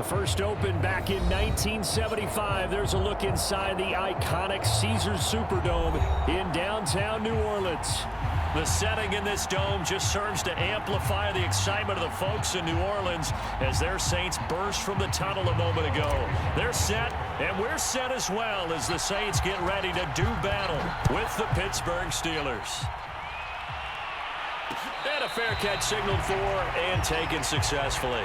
first opened back in 1975. There's a look inside the iconic Caesars Superdome in downtown New Orleans. The setting in this dome just serves to amplify the excitement of the folks in New Orleans as their Saints burst from the tunnel a moment ago. They're set, and we're set as well as the Saints get ready to do battle with the Pittsburgh Steelers. And a fair catch signaled for and taken successfully.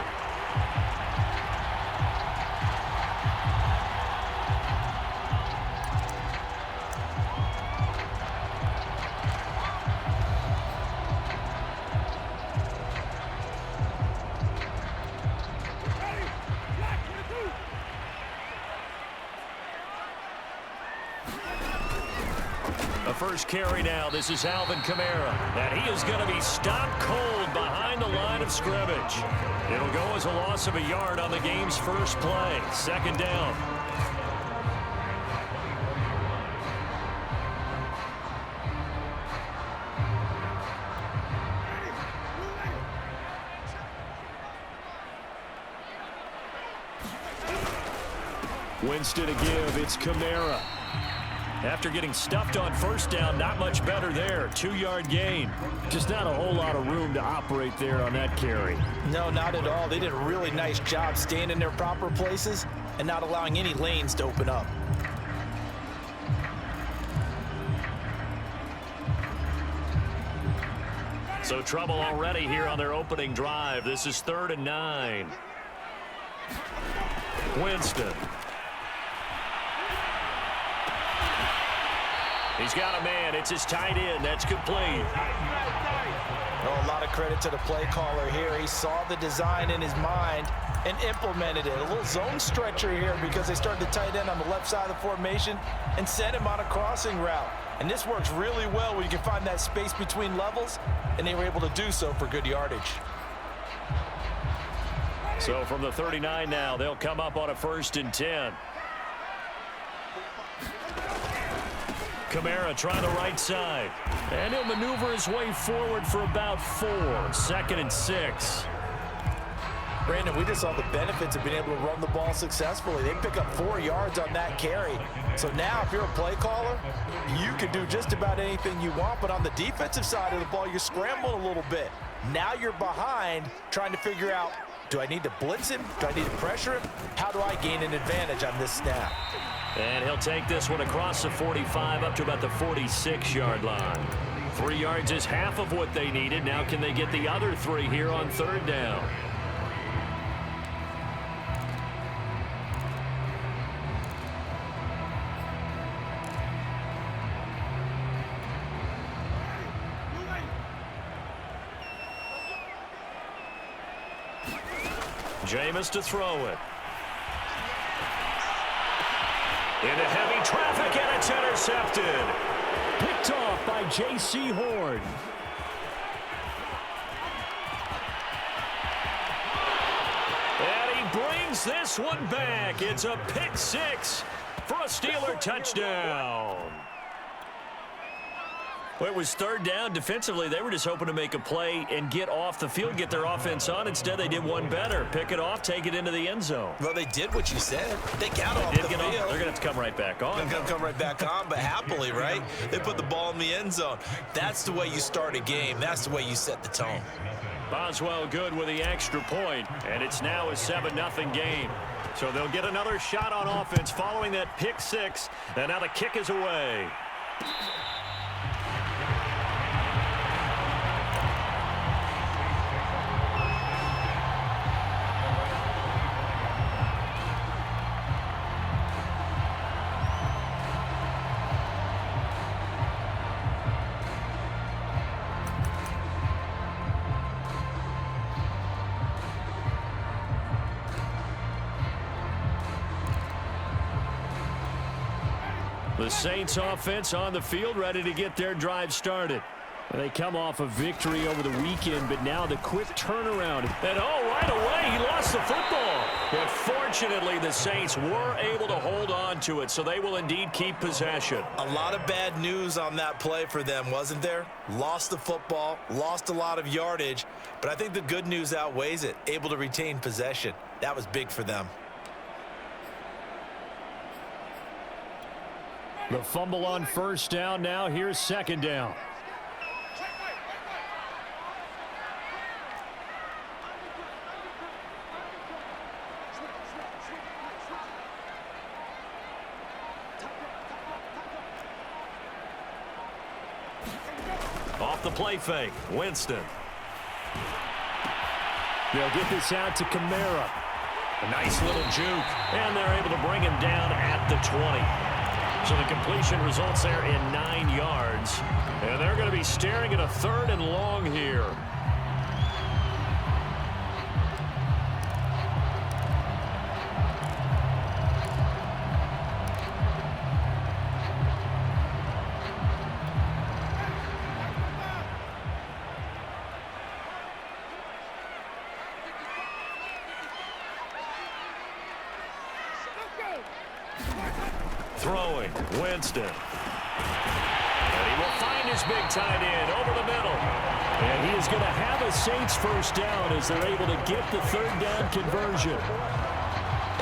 First carry now. This is Alvin Kamara. And he is going to be stopped cold behind the line of scrimmage. It'll go as a loss of a yard on the game's first play. Second down. Winston to give. It's Kamara. After getting stuffed on first down, not much better there. 2-yard gain. Just not a whole lot of room to operate there on that carry. No, not at all. They did a really nice job staying in their proper places and not allowing any lanes to open up. So trouble already here on their opening drive. This is 3rd and 9. Winston. He's got a man. It's his tight end. That's complete. Oh, a lot of credit to the play caller here. He saw the design in his mind and implemented it. A little zone stretcher here because they started the tight end on the left side of the formation and sent him on a crossing route. And this works really well when you can find that space between levels, and they were able to do so for good yardage. So from the 39 now, they'll come up on a 1st and 10. Kamara trying the right side. And he'll maneuver his way forward for about 4. 2nd and 6. Brandon, we just saw the benefits of being able to run the ball successfully. They pick up 4 yards on that carry. So now if you're a play caller, you can do just about anything you want. But on the defensive side of the ball, you're scrambling a little bit. Now you're behind trying to figure out, do I need to blitz him? Do I need to pressure him? How do I gain an advantage on this snap? And he'll take this one across the 45 up to about the 46-yard line. 3 yards is half of what they needed. Now can they get the other 3 here on 3rd down? Jameis to throw it. Into heavy traffic, and it's intercepted. Picked off by J.C. Horn. And he brings this one back. It's a pick 6 for a Steeler touchdown. Well, it was 3rd down. Defensively, they were just hoping to make a play and get off the field, get their offense on. Instead, they did one better. Pick it off, take it into the end zone. Well, they did what you said. They got off the field. They're going to have to come right back on. They're going to come right back on, but happily, right? They put the ball in the end zone. That's the way you start a game. That's the way you set the tone. Boswell good with the extra point, and it's now a 7-0 game. So they'll get another shot on offense following that pick 6, and now the kick is away. The Saints offense on the field, ready to get their drive started. They come off a victory over the weekend, but now the quick turnaround. And right away, he lost the football. But fortunately, the Saints were able to hold on to it, so they will indeed keep possession. A lot of bad news on that play for them, wasn't there? Lost the football, lost a lot of yardage, but I think the good news outweighs it. Able to retain possession. That was big for them. The fumble on first down now. Here's second down. Off the play fake, Winston. They'll get this out to Kamara. A nice little juke, and they're able to bring him down at the 20. So the completion results there in 9 yards, and they're going to be staring at a 3rd and long here. Throwing, Winston. And he will find his big tight end over the middle. And he is going to have a Saints first down as they're able to get the 3rd down conversion.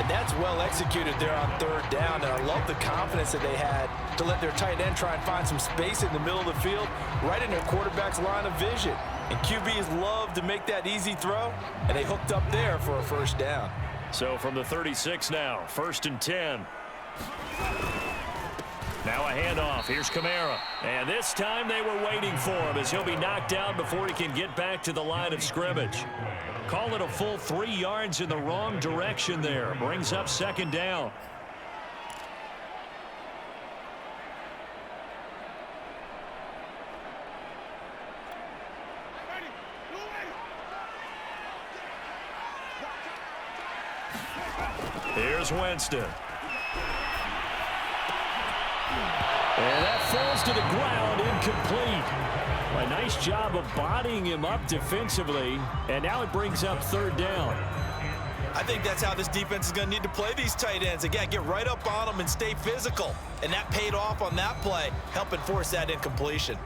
And that's well executed there on 3rd down. And I love the confidence that they had to let their tight end try and find some space in the middle of the field, right in their quarterback's line of vision. And QBs love to make that easy throw, and they hooked up there for a first down. So from the 36 now, 1st and 10. Now a handoff. Here's Kamara. And this time they were waiting for him as he'll be knocked down before he can get back to the line of scrimmage. Call it a full 3 yards in the wrong direction there. Brings up 2nd down. Here's Winston. And that falls to the ground, incomplete. A nice job of bodying him up defensively, and now it brings up 3rd down. I think that's how this defense is going to need to play these tight ends. Again, get right up on them and stay physical. And that paid off on that play, helping force that incompletion.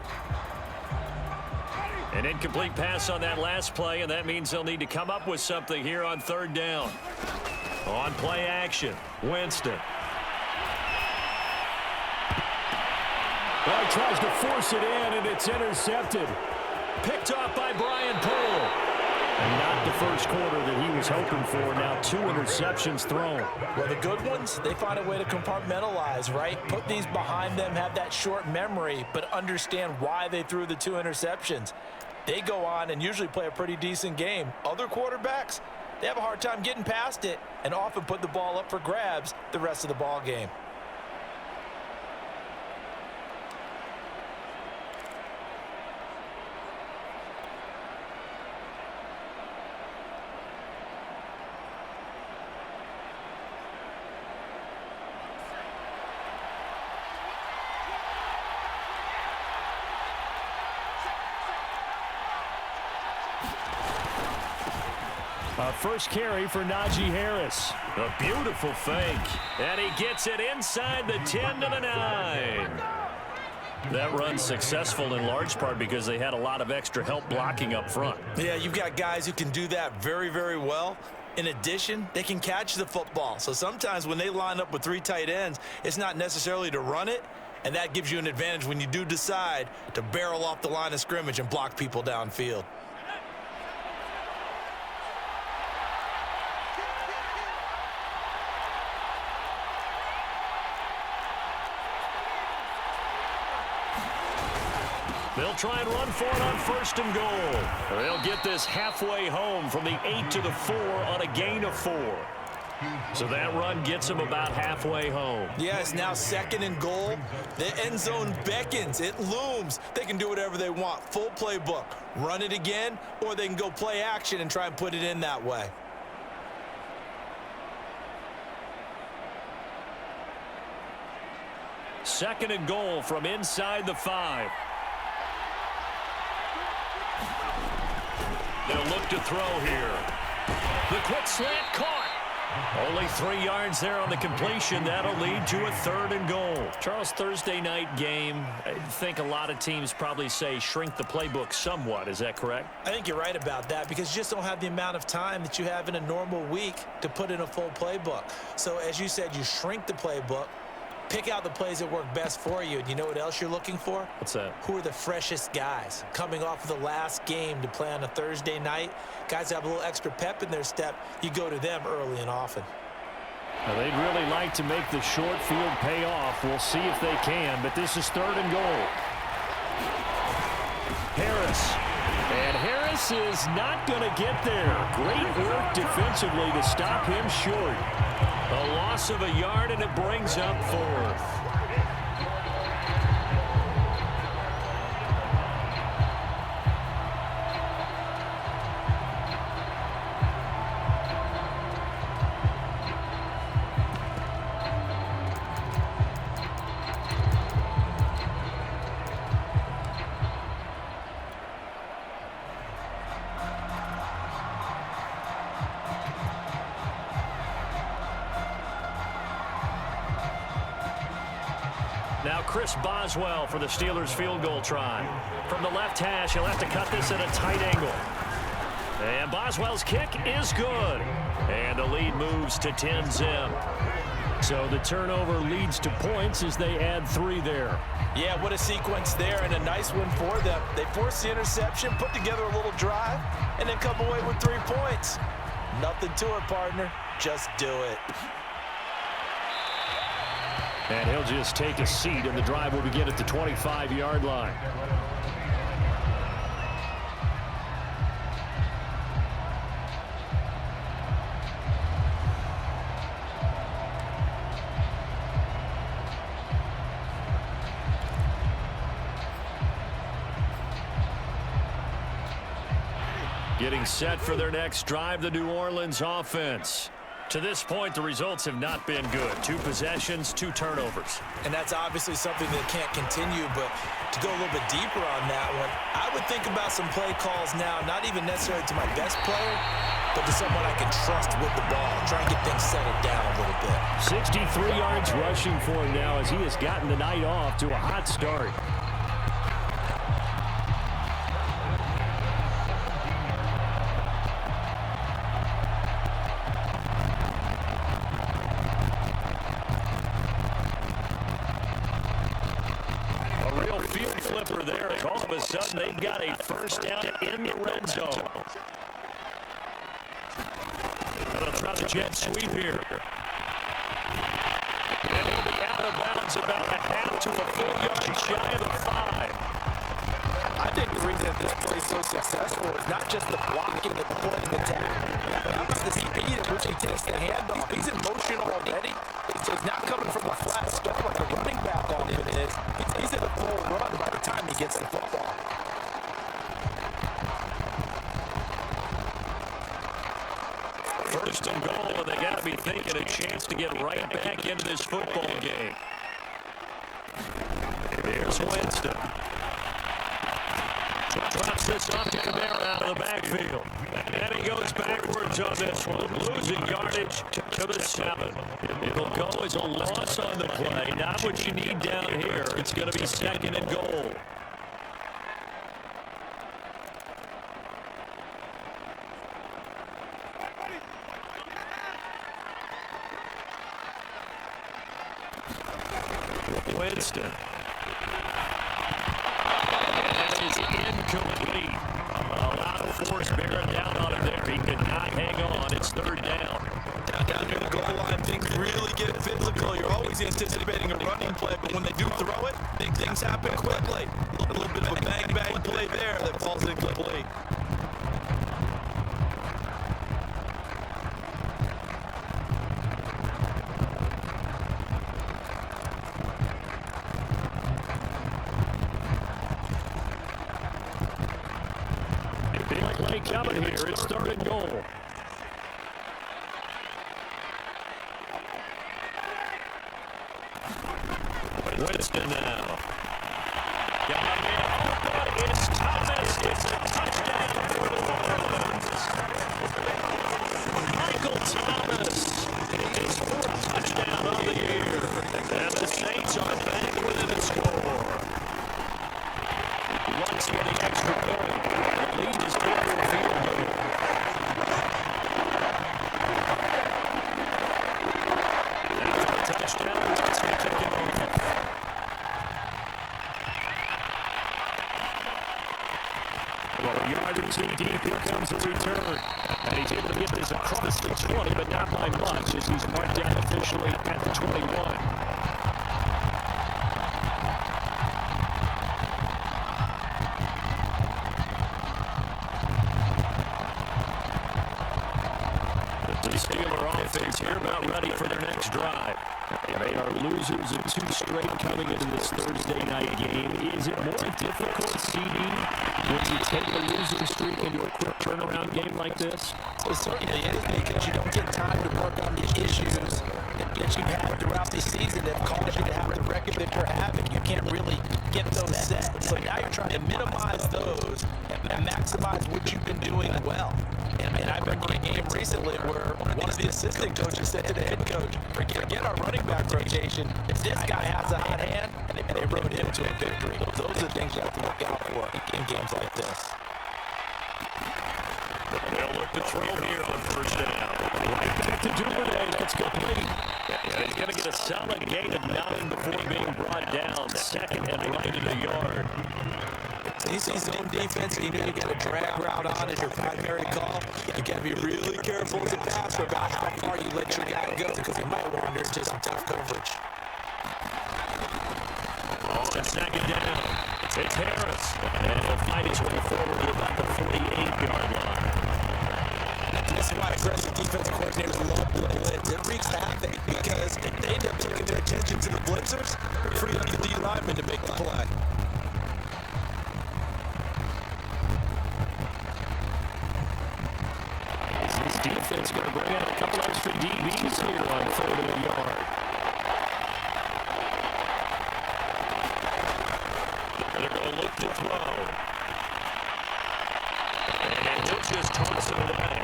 An incomplete pass on that last play, and that means they'll need to come up with something here on 3rd down. On play action, Winston. Well, he tries to force it in, and it's intercepted. Picked off by Brian Poole. And not the first quarter that he was hoping for. Now 2 interceptions thrown. Well, the good ones, they find a way to compartmentalize, right? Put these behind them, have that short memory, but understand why they threw the 2 interceptions. They go on and usually play a pretty decent game. Other quarterbacks, they have a hard time getting past it and often put the ball up for grabs the rest of the ball game. First carry for Najee Harris. A beautiful fake. And he gets it inside the 10 to the 9. That run successful in large part because they had a lot of extra help blocking up front. Yeah, you've got guys who can do that very, very well. In addition, they can catch the football. So sometimes when they line up with 3 tight ends, it's not necessarily to run it, and that gives you an advantage when you do decide to barrel off the line of scrimmage and block people downfield. They'll try and run for it on 1st and goal. They'll get this halfway home from the 8 to the 4 on a gain of 4. So that run gets them about halfway home. Yeah, it's now 2nd and goal. The end zone beckons. It looms. They can do whatever they want. Full playbook. Run it again, or they can go play action and try and put it in that way. Second and goal from inside the 5. They'll look to throw here. The quick slant caught. Only 3 yards there on the completion. That'll lead to a 3rd and goal. Charles, Thursday night game, I think a lot of teams probably say shrink the playbook somewhat. Is that correct? I think you're right about that because you just don't have the amount of time that you have in a normal week to put in a full playbook. So as you said, you shrink the playbook, pick out the plays that work best for you. And you know what else you're looking for? What's that? Who are the freshest guys coming off of the last game to play on a Thursday night? Guys that have a little extra pep in their step, you go to them early and often. Now, they'd really like to make the short field pay off. We'll see if they can, but this is 3rd and goal. Harris. And Harris is not going to get there. Great work defensively to stop him short. A loss of a yard, and it brings up 4th. Now Chris Boswell for the Steelers field goal try. From the left hash, he'll have to cut this at a tight angle. And Boswell's kick is good. And the lead moves to 10-zip. So the turnover leads to points as they add 3 there. Yeah, what a sequence there, and a nice one for them. They force the interception, put together a little drive, and then come away with 3 points. Nothing to it, partner. Just do it. And he'll just take a seat, and the drive will begin at the 25-yard line. Getting set for their next drive, the New Orleans offense. To this point, the results have not been good. 2 possessions, 2 turnovers. And that's obviously something that can't continue, but to go a little bit deeper on that one, I would think about some play calls now, not even necessarily to my best player, but to someone I can trust with the ball. Try and get things settled down a little bit. 63 yards rushing for him now as he has gotten the night off to a hot start. There, all of a sudden they've got a first down in the red zone. They'll try the jet sweep here. And he'll be out of bounds about a half to a 4 yards shy of the 5. I think the reason that this play is so successful is not just the blocking and the pulling attack. How about the speed at which he takes the handoff? He's in motion already. It's not coming from a flat start like a running back often is. He's in a full run by the time he gets the football. First and goal, and they got to be thinking a chance to get right back into this football game. Here's Winston. Drops this off to Kamara out of the backfield. And he goes backwards on this one, losing yardage to the 7. It'll go as a loss on the play. Not what you need down here. It's going to be 2nd and goal. Winston. Incomplete. A lot of force bearing down on him there. He could not hang on. It's 3rd down. Down near the goal line, things really get physical. You're always anticipating a running play, but when they do throw it, big things happen quickly. A little bit of a bang-bang play there that falls incomplete. Play coming here. It's 3rd and goal. Winston now. Got him in. It's Thomas. It's a touchdown for the Orleans. Michael Thomas extra point. The lead is over a field goal. After the touchdown, let's kick it off. Well, a yard or two deep, here comes the return. And he's able to get this across the 20, but not by much, as he's marked down officially at the 21. The Steeler offense here about ready for their next drive. They are losers in 2 straight coming into this Thursday night game. Is it more difficult, CD, when you take a losing streak into a quick turnaround game like this? It certainly is, because you don't get time to work on the issues that you've had throughout the season that caused you to have the record that you're having. You can't really get those set. So now you're trying to minimize those and maximize what you've been doing well. And I remember a game recently where one of the assistant coaches said to the head coach, forget our running back rotation. If this guy has a hot hand, and they rode him to a victory. Those are the things you have to look out for in games like this. They'll look to throw here on first down. Right back to Duvernay. That's complete. And he's going to get a solid gain of 9 before being brought down. Second and right in the yard. This is zone defense, and you know you got a drag route on as your primary call. You got to be really careful as a passer about how far you let your guy go, because he might wander into some tough coverage. Oh, and second down. It's Harris. And he'll fight his way forward to about the 48-yard line. That's why aggressive defensive coordinators love blitz. It wreaks havoc because they end up taking their attention to the blitzers, free up the D lineman to make the play. This defense going to bring out a couple extra DBs here on 30 yard. They're going to look to throw. And he'll just toss it away.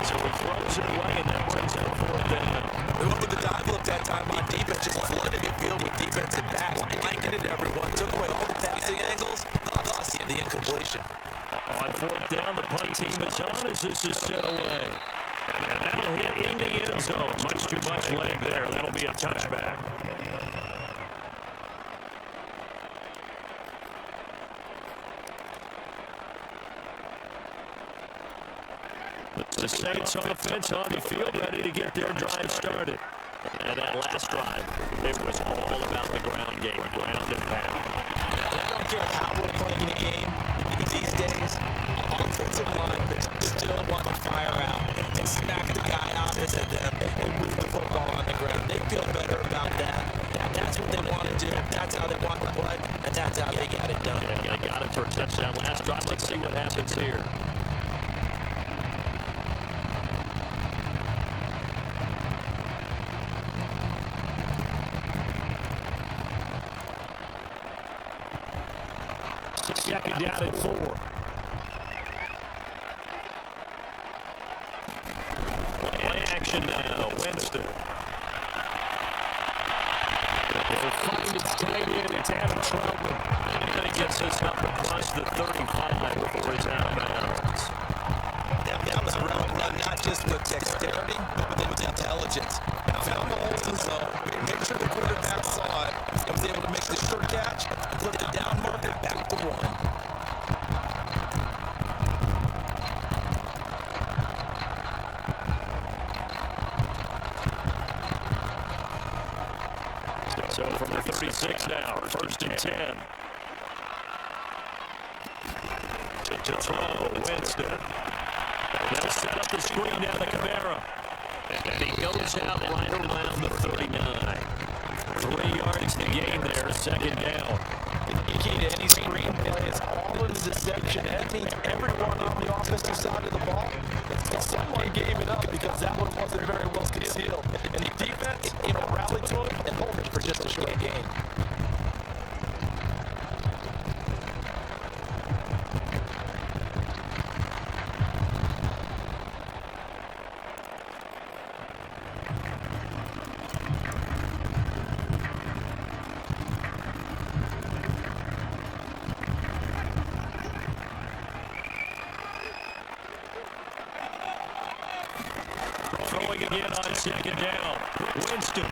So he throws it away, and that brings out 4th down. They went with the dive look that time on defense, just flooded the field with defensive backs, blanketed everyone, took away all the passing angles, thus the incompletion. On 4th down, the punt team is on as this is set away. And that'll hit in the end zone. Much too much leg there. That'll be a touchback. The Saints offense on the field, ready to get their drive started. And that last drive, it was all about the ground game, ground and pound. I don't care how we're playing the game these days. Offensive linemen still want to fire out and smack the guy opposite them and move the football on the ground. They feel better about that. That's what they want to do. That's how they want to play, and that's how they got it done. Yeah, they got it for a touchdown last drive. Let's see what happens here. Second down at 4. Play action now. Winston. They'll find its tight end. It's Adam Troutman. And he gets us up across the 35 before he's out of bounds. That was around not just with dexterity, but with intelligence. Found the holes in the zone, made sure the quarterback saw it, and was able to make the short catch and put the down marker back to 1. So from the 36 now, 1st and 10. To throw, Winston. They'll set up the screen down to Camara. And he goes out right around the 39. 3 yards to gain there, second down. The key to any screen play is all in the deception. That means everyone on the offensive side of the ball, someone gave it up because that one wasn't very well concealed. And the defense, rallied to it and hold it for just a short gain. throwing again on second down. Winston.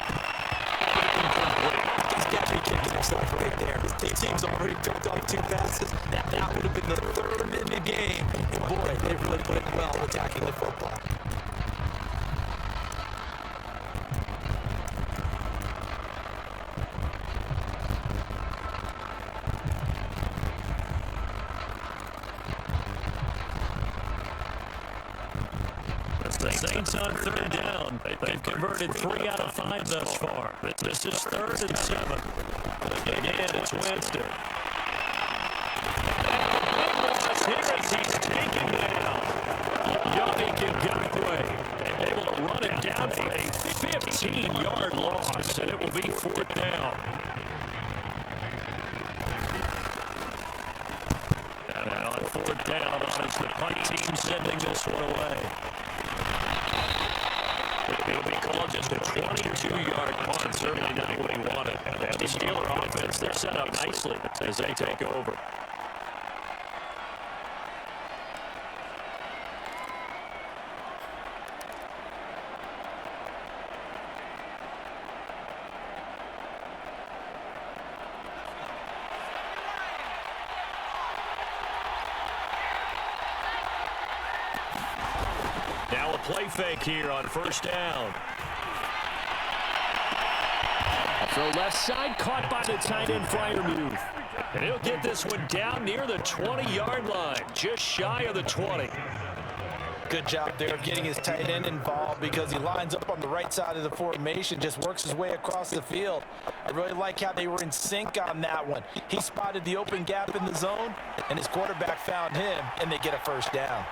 He's definitely kicking himself right there. His team's already picked off 2 passes. That would have been the 3rd in the game. And boy, they really played well attacking the football. The Saints on 3rd down. They've converted 3 out of 5 thus far. This is 3rd and 7. Again, it's Winston. Here as he's taken down. Yannick Ngakoue able to run it down for a 15-yard loss, and it will be 4th down. And on 4th down, as the punt team sending this one away. It'll be called just a 22-yard punt, certainly not what he wanted. And the Steeler offense, they're set up nicely as they take over. Now a play fake here on 1st down. So left side caught by the tight end Freiermuth. And he'll get this one down near the 20-yard line, just shy of the 20. Good job there of getting his tight end involved because he lines up on the right side of the formation, just works his way across the field. I really like how they were in sync on that one. He spotted the open gap in the zone, and his quarterback found him, and they get a 1st down.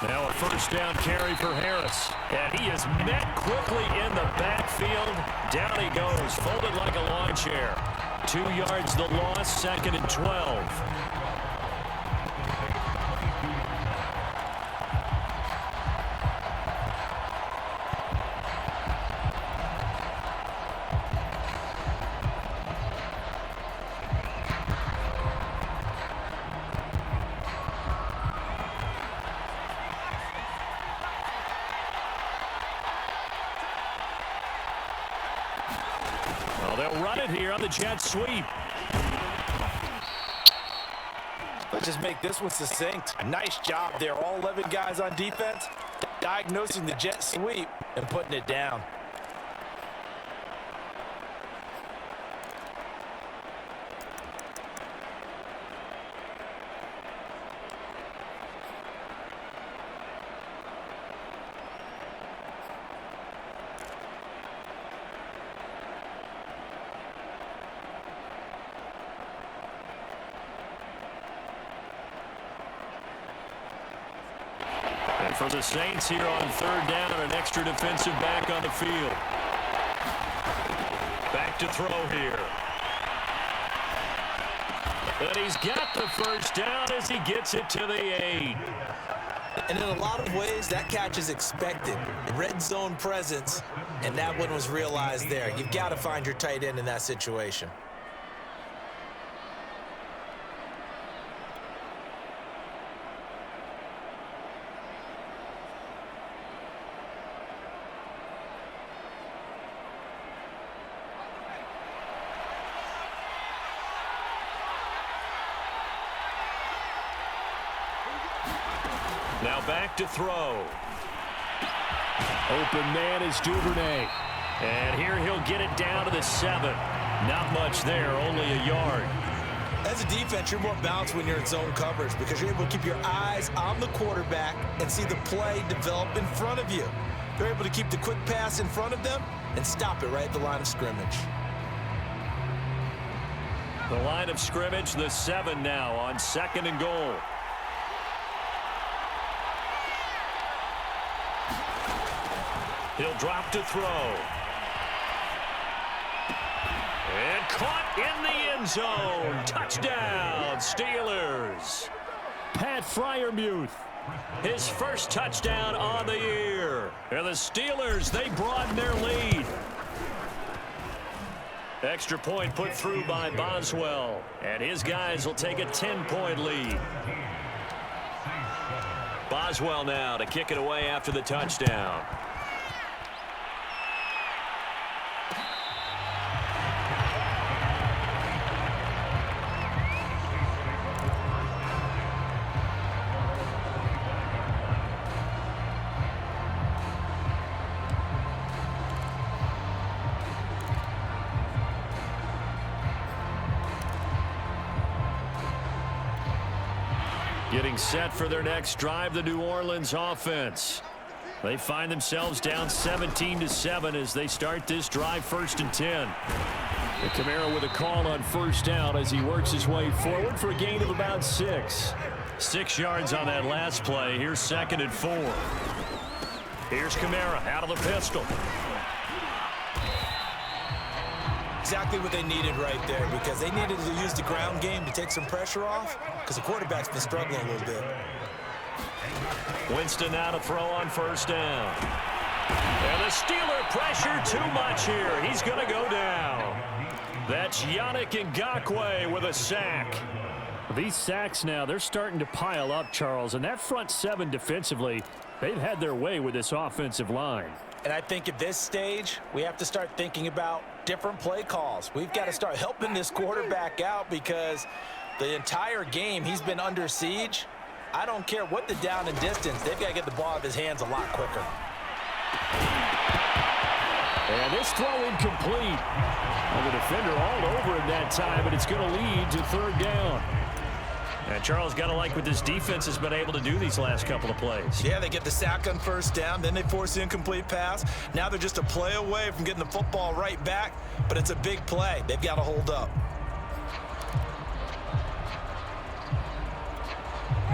Now a 1st down carry for Harris. And he is met quickly in the backfield. Down he goes, folded like a lawn chair. 2 yards the loss, 2nd and 12. Well, they'll run it here on the jet sweep. Let's just make this one succinct. Nice job there. All 11 guys on defense diagnosing the jet sweep and putting it down. And for the Saints here on 3rd down, an extra defensive back on the field. Back to throw here. And he's got the 1st down as he gets it to the 8. And in a lot of ways, that catch is expected. Red zone presence, and that one was realized there. You've got to find your tight end in that situation. Now back to throw. Open man is Duvernay. And here he'll get it down to the 7. Not much there, only a yard. As a defense, you're more balanced when you're in zone coverage because you're able to keep your eyes on the quarterback and see the play develop in front of you. You're able to keep the quick pass in front of them and stop it right at the line of scrimmage. The line of scrimmage, the 7 now on 2nd and goal. He'll drop to throw. And caught in the end zone. Touchdown, Steelers. Pat Freiermuth, his 1st touchdown on the year. And the Steelers, they broaden their lead. Extra point put through by Boswell. And his guys will take a 10-point lead. Boswell now to kick it away after the touchdown. Getting set for their next drive, the New Orleans offense. They find themselves down 17-7 as they start this drive, 1st and 10. And Kamara with a call on 1st down as he works his way forward for a gain of about 6. 6 yards on that last play. Here's 2nd and 4. Here's Kamara out of the pistol. Exactly what they needed right there, because they needed to use the ground game to take some pressure off, because the quarterback's been struggling a little bit. Winston now to throw on 1st down. And the Steeler pressure too much here. He's going to go down. That's Yannick Ngakoue with a sack. These sacks now, they're starting to pile up, Charles, and that front 7 defensively, they've had their way with this offensive line. And I think at this stage, we have to start thinking about different play calls. We've got to start helping this quarterback out, because the entire game he's been under siege. I don't care what the down and distance, they've got to get the ball out of his hands a lot quicker. And this throw incomplete. And the defender all over him that time, but it's going to lead to 3rd down. And Charles, got to like what this defense has been able to do these last couple of plays. Yeah, they get the sack on 1st down, then they force the incomplete pass. Now they're just a play away from getting the football right back, but it's a big play. They've got to hold up.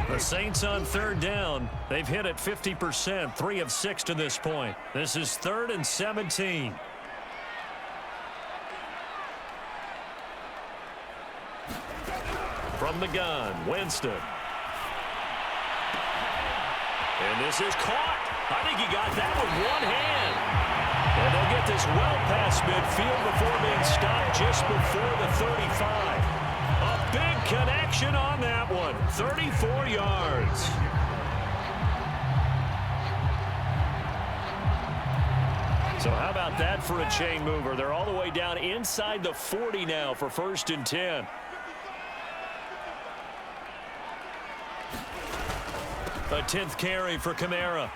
The Saints on 3rd down. They've hit it 50%, 3 of 6 to this point. This is 3rd and 17. From the gun, Winston. And this is caught. I think he got that with one hand. And they'll get this well past midfield before being stopped just before the 35. A big connection on that one. 34 yards. So how about that for a chain mover? They're all the way down inside the 40 now for 1st and 10. A 10th carry for Kamara.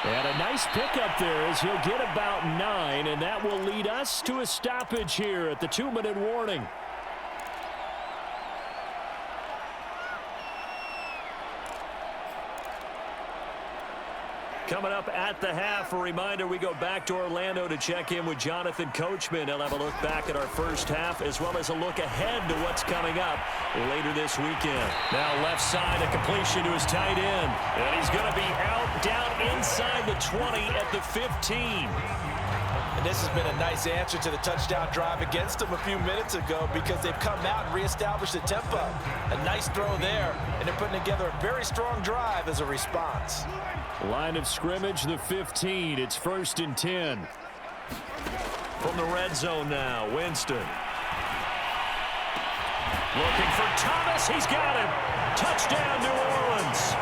And a nice pickup there as he'll get about 9, and that will lead us to a stoppage here at the 2-minute warning. Coming up at the half, a reminder, we go back to Orlando to check in with Jonathan Coachman. He'll have a look back at our first half as well as a look ahead to what's coming up later this weekend. Now left side, a completion to his tight end. And he's going to be out down inside the 20 at the 15. And this has been a nice answer to the touchdown drive against them a few minutes ago, because they've come out and reestablished the tempo. A nice throw there, and they're putting together a very strong drive as a response. Line of scrimmage, the 15. It's 1st and 10. From the red zone now, Winston. Looking for Thomas. He's got him. Touchdown, New Orleans.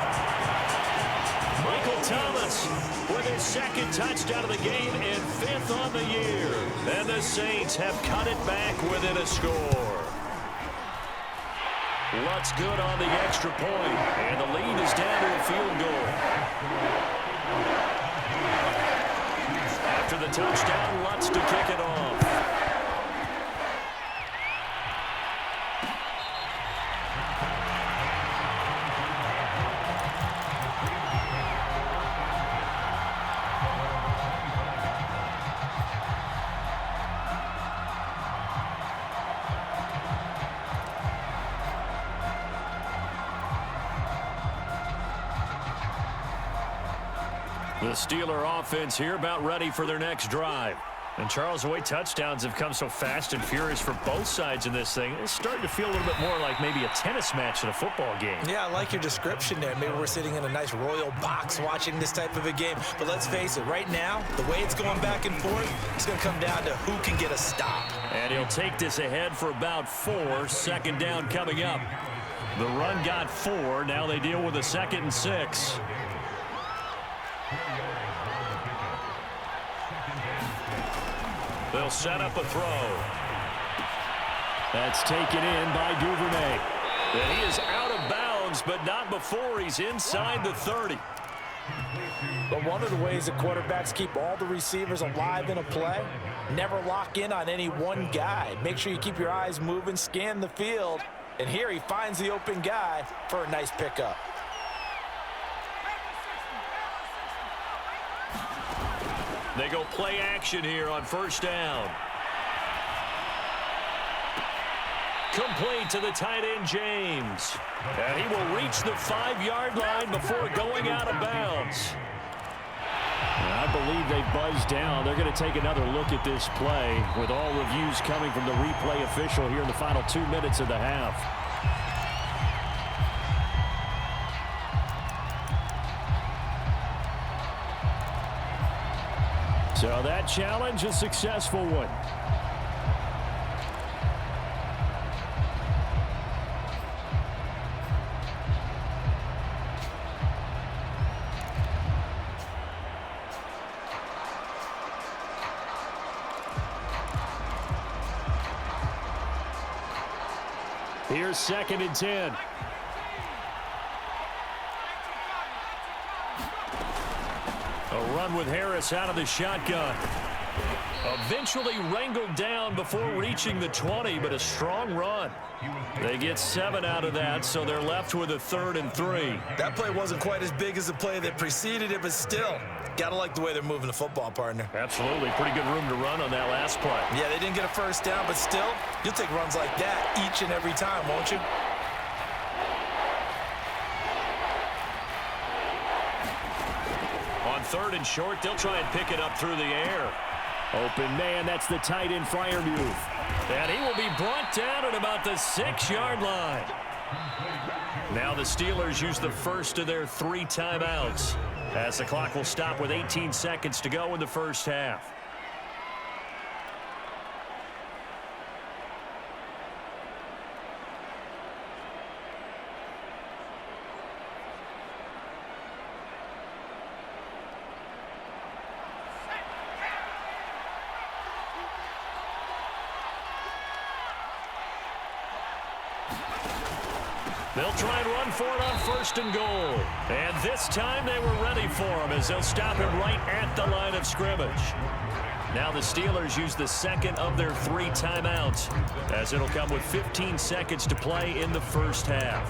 Michael Thomas with his 2nd touchdown of the game and 5th on the year. And the Saints have cut it back within a score. Lutz good on the extra point, and the lead is down to a field goal. After the touchdown, Lutz to kick it off. The Steeler offense here about ready for their next drive. And, Charles, the way touchdowns have come so fast and furious for both sides in this thing, it's starting to feel a little bit more like maybe a tennis match in a football game. Yeah, I like your description there. Maybe we're sitting in a nice royal box watching this type of a game. But let's face it, right now, the way it's going back and forth, it's going to come down to who can get a stop. And he'll take this ahead for about 4. Second down coming up. The run got 4. Now they deal with a 2nd and 6. They'll set up a throw. That's taken in by Duvernay. And he is out of bounds, but not before he's inside the 30. But one of the ways that quarterbacks keep all the receivers alive in a play, never lock in on any one guy. Make sure you keep your eyes moving, scan the field, and here he finds the open guy for a nice pickup. They go play action here on first down. Complete to the tight end, James. And he will reach the 5-yard line before going out of bounds. And I believe they buzzed down. They're going to take another look at this play with all reviews coming from the replay official here in the final 2 minutes of the half. So that challenge, a successful one. Here's 2nd and 10. A run with Harris out of the shotgun. Eventually wrangled down before reaching the 20, but a strong run. They get 7 out of that, so they're left with a 3rd and 3. That play wasn't quite as big as the play that preceded it, but still, got to like the way they're moving the football, partner. Absolutely. Pretty good room to run on that last play. Yeah, they didn't get a first down, but still, you'll take runs like that each and every time, won't you? On 3rd and short, they'll try and pick it up through the air. Open man, that's the tight end Freiermuth. And he will be brought down at about the 6-yard line. Now the Steelers use the first of their 3 timeouts, as the clock will stop with 18 seconds to go in the first half. They'll try and run for it on 1st and goal. And this time they were ready for him as they'll stop him right at the line of scrimmage. Now the Steelers use the 2nd of their 3 timeouts, as it'll come with 15 seconds to play in the first half.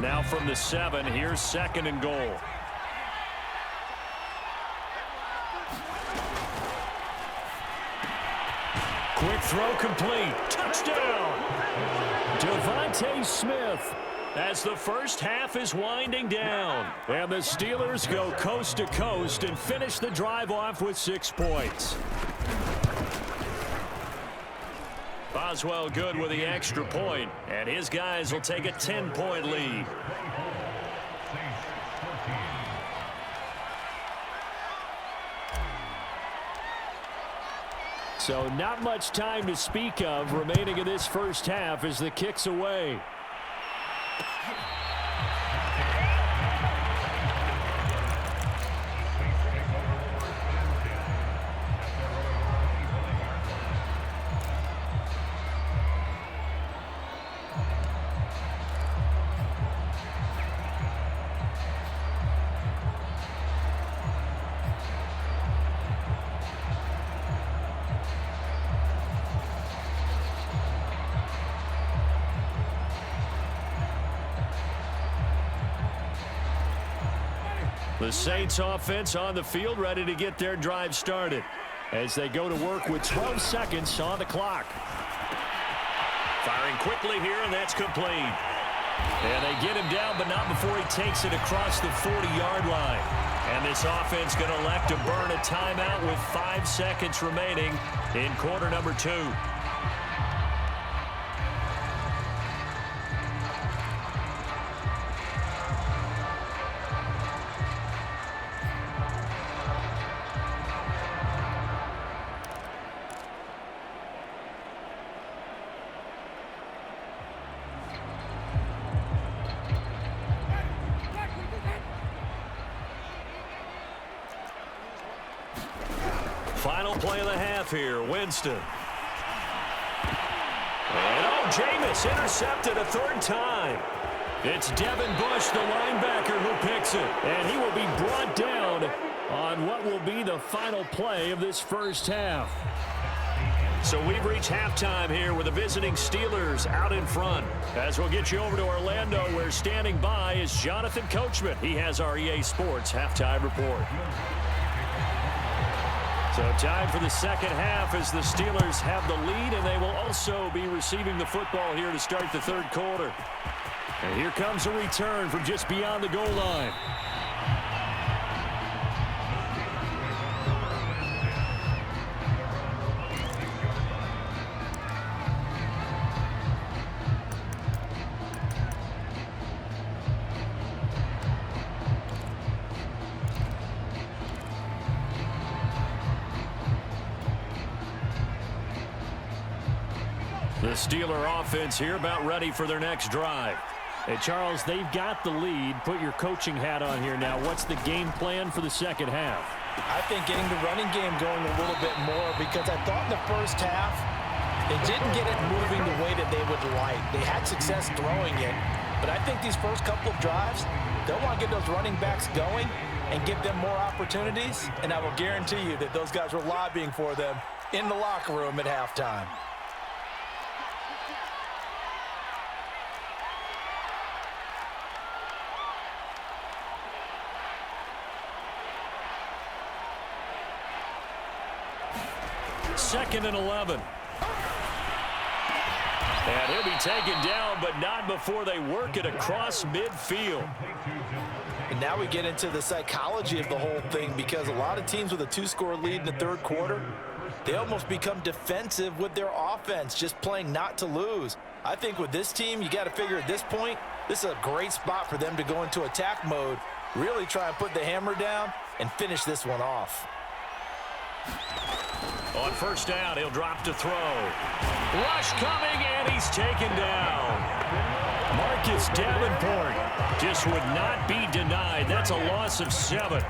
Now from the 7, here's 2nd and goal. Quick throw complete. Touchdown! Devontae Smith, as the first half is winding down. And the Steelers go coast to coast and finish the drive off with 6 points. Boswell good with the extra point, and his guys will take a 10-point lead. So not much time to speak of remaining in this first half as the kick's away. The Saints offense on the field, ready to get their drive started. as they go to work with 12 seconds on the clock. Firing quickly here, and that's complete. And they get him down, but not before he takes it across the 40-yard line. And this offense going to elect to burn a timeout with 5 seconds remaining in quarter number 2. Final play of the half here, Winston. And Jameis intercepted a 3rd time. It's Devin Bush, the linebacker, who picks it. And he will be brought down on what will be the final play of this first half. So we've reached halftime here with the visiting Steelers out in front. As we'll get you over to Orlando, where standing by is Jonathan Coachman. He has our EA Sports halftime report. So time for the second half as the Steelers have the lead, and they will also be receiving the football here to start the 3rd quarter. And here comes a return from just beyond the goal line. The Steeler offense here about ready for their next drive. Hey, Charles, they've got the lead. Put your coaching hat on here now. What's the game plan for the second half? I think getting the running game going a little bit more, because I thought in the first half they didn't get it moving the way that they would like. They had success throwing it, but I think these first couple of drives, they'll want to get those running backs going and give them more opportunities, and I will guarantee you that those guys were lobbying for them in the locker room at halftime. Second and 11. And he'll be taken down, but not before they work it across midfield. And now we get into the psychology of the whole thing, because a lot of teams with a 2-score lead in the 3rd quarter, they almost become defensive with their offense, just playing not to lose. I think with this team, you got to figure at this point, this is a great spot for them to go into attack mode, really try and put the hammer down and finish this one off. On first down, he'll drop to throw. Rush coming, and he's taken down. Marcus Davenport just would not be denied. That's a loss of 7.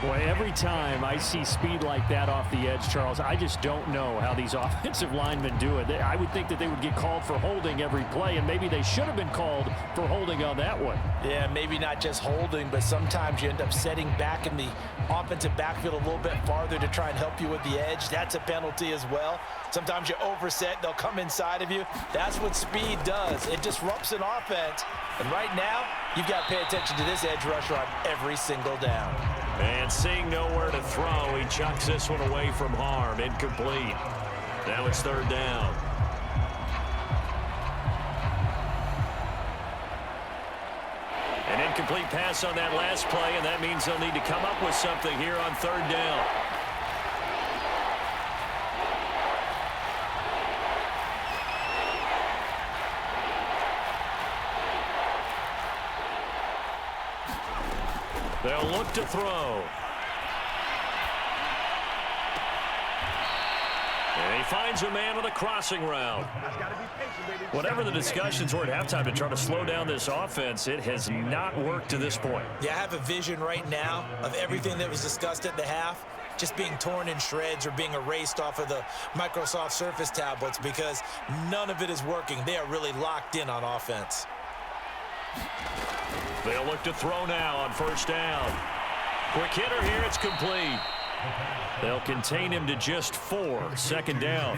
Boy, every time I see speed like that off the edge, Charles, I just don't know how these offensive linemen do it. I would think that they would get called for holding every play, and maybe they should have been called for holding on that one. Yeah, maybe not just holding, but sometimes you end up setting back in the offensive backfield a little bit farther to try and help you with the edge. That's a penalty as well. Sometimes you overset, they'll come inside of you. That's what speed does. It disrupts an offense. And right now, you've got to pay attention to this edge rusher on every single down. And seeing nowhere to throw, he chucks this one away from harm. Incomplete. Now it's 3rd down. An incomplete pass on that last play, and that means they'll need to come up with something here on 3rd down. They'll look to throw. And he finds a man on a crossing route. Whatever the discussions were at halftime to try to slow down this offense, it has not worked to this point. Yeah, I have a vision right now of everything that was discussed at the half just being torn in shreds or being erased off of the Microsoft Surface tablets, because none of it is working. They are really locked in on offense. They'll look to throw now on first down. Quick hitter here, it's complete. They'll contain him to just 4. Second down.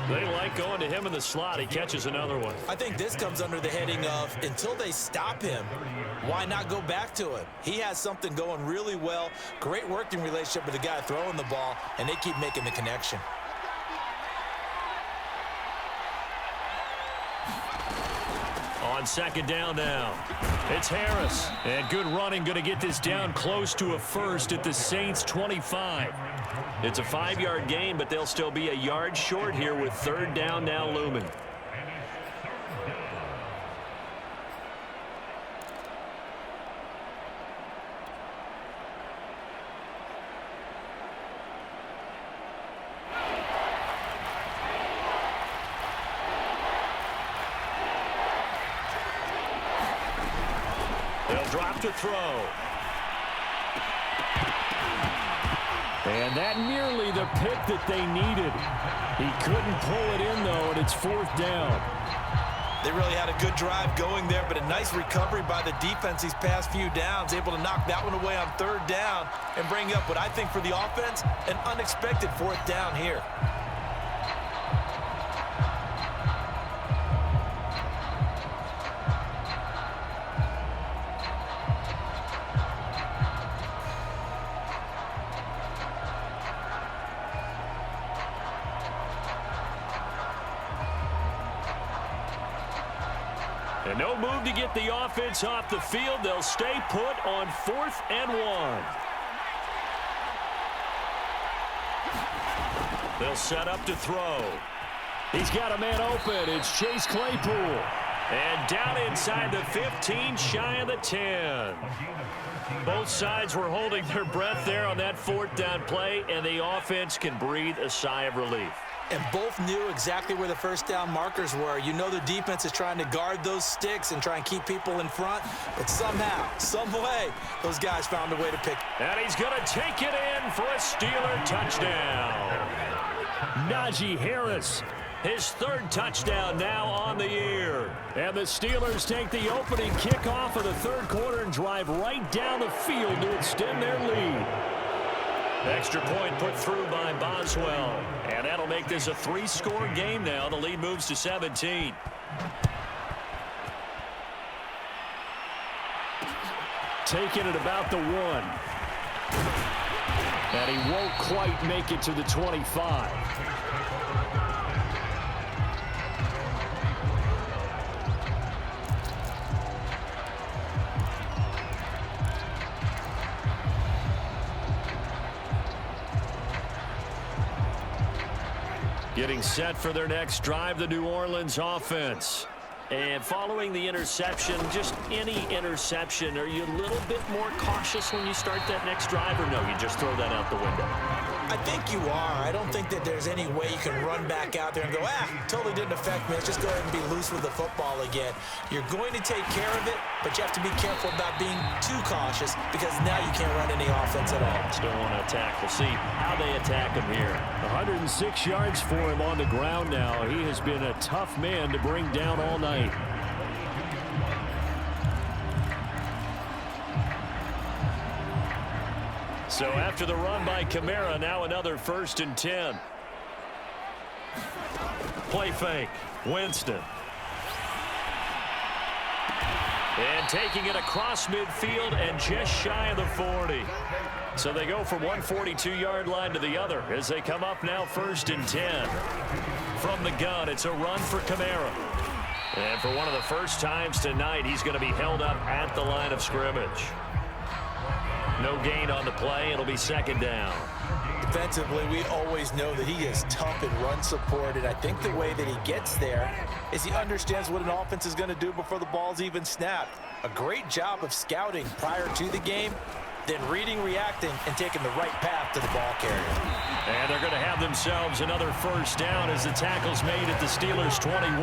They like going to him in the slot. He catches another one. I think this comes under the heading of until they stop him, why not go back to it? He has something going really well. Great working relationship with the guy throwing the ball, and they keep making the connection. On second down now, it's Harris. And good running, going to get this down close to a first at the Saints' 25. It's a 5-yard gain, but they'll still be a yard short here with third down now looming. Drop to throw. And that nearly the pick that they needed. He couldn't pull it in, though, and it's fourth down. They really had a good drive going there, but a nice recovery by the defense these past few downs, able to knock that one away on third down and bring up what I think for the offense, an unexpected fourth down here. And no move to get the offense off the field. They'll stay put on 4th and 1. They'll set up to throw. He's got a man open. It's Chase Claypool. And down inside the 15, shy of the 10. Both sides were holding their breath there on that fourth down play, and the offense can breathe a sigh of relief. And both knew exactly where the first down markers were. You know the defense is trying to guard those sticks and try and keep people in front. But somehow, some way, those guys found a way to pick. And he's going to take it in for a Steeler touchdown. Najee Harris, his third touchdown now on the year. And the Steelers take the opening kickoff of the third quarter and drive right down the field to extend their lead. Extra point put through by Boswell. And that'll make this a 3-score game now. The lead moves to 17. Taking it about the 1. And he won't quite make it to the 25. Getting set for their next drive, the New Orleans offense. And following the interception, just any interception, are you a little bit more cautious when you start that next drive, or no, you just throw that out the window? I think you are. I don't think that there's any way you can run back out there and go, totally didn't affect me. Let's just go ahead and be loose with the football again. You're going to take care of it, but you have to be careful about being too cautious because now you can't run any offense at all. Still want to attack. We'll see how they attack him here. 106 yards for him on the ground now. He has been a tough man to bring down all night. So after the run by Kamara, now another 1st and 10. Play fake. Winston. And taking it across midfield and just shy of the 40. So they go from 142-yard line to the other as they come up now 1st and 10. From the gun, it's a run for Kamara. And for one of the first times tonight, he's going to be held up at the line of scrimmage. No gain on the play. It'll be 2nd down. Defensively, we always know that he is tough in run support, and I think the way that he gets there is he understands what an offense is going to do before the ball's even snapped. A great job of scouting prior to the game, then reading, reacting, and taking the right path to the ball carrier. And they're going to have themselves another 1st down as the tackle's made at the Steelers' 21.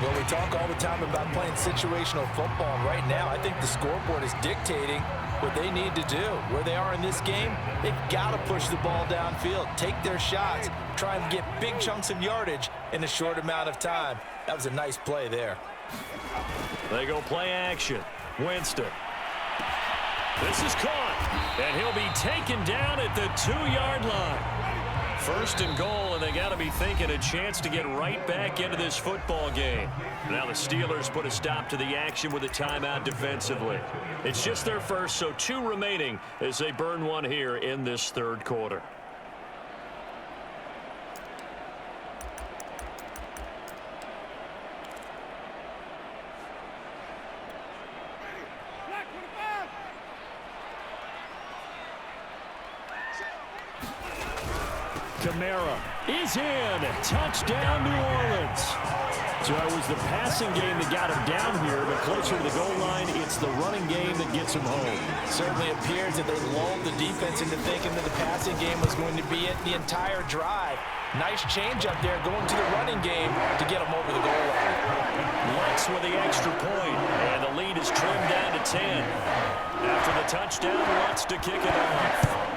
Well, we talk all the time about playing situational football, and right now I think the scoreboard is dictating what they need to do. Where they are in this game, they've got to push the ball downfield, take their shots, try and get big chunks of yardage in a short amount of time. That was a nice play there. They go play action. Winston. This is caught, and he'll be taken down at the 2-yard line. First and goal, and they got to be thinking a chance to get right back into this football game. Now the Steelers put a stop to the action with a timeout defensively. It's just their first, so 2 remaining as they burn one here in this third quarter. Kamara is in. Touchdown, New Orleans. So it was the passing game that got him down here, but closer to the goal line, it's the running game that gets him home. Certainly appears that they lulled the defense into thinking that the passing game was going to be it the entire drive. Nice change up there going to the running game to get him over the goal line. Lutz with the extra point, and the lead is trimmed down to 10. After the touchdown, Lutz to kick it off.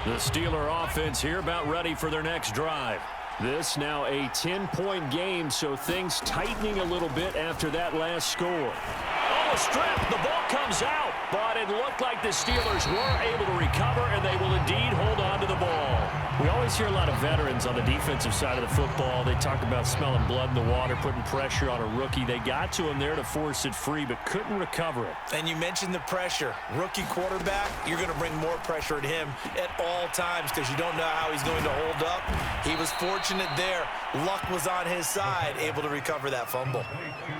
The Steeler offense here about ready for their next drive. This now a 10-point game, so things tightening a little bit after that last score. Oh, a strip. The ball comes out, but it looked like the Steelers were able to recover, and they will indeed hold on to the ball. We always hear a lot of veterans on the defensive side of the football. They talk about smelling blood in the water, putting pressure on a rookie. They got to him there to force it free, but couldn't recover it. And you mentioned the pressure. Rookie quarterback, you're going to bring more pressure at him at all times because you don't know how he's going to hold up. He was fortunate there. Luck was on his side, able to recover that fumble.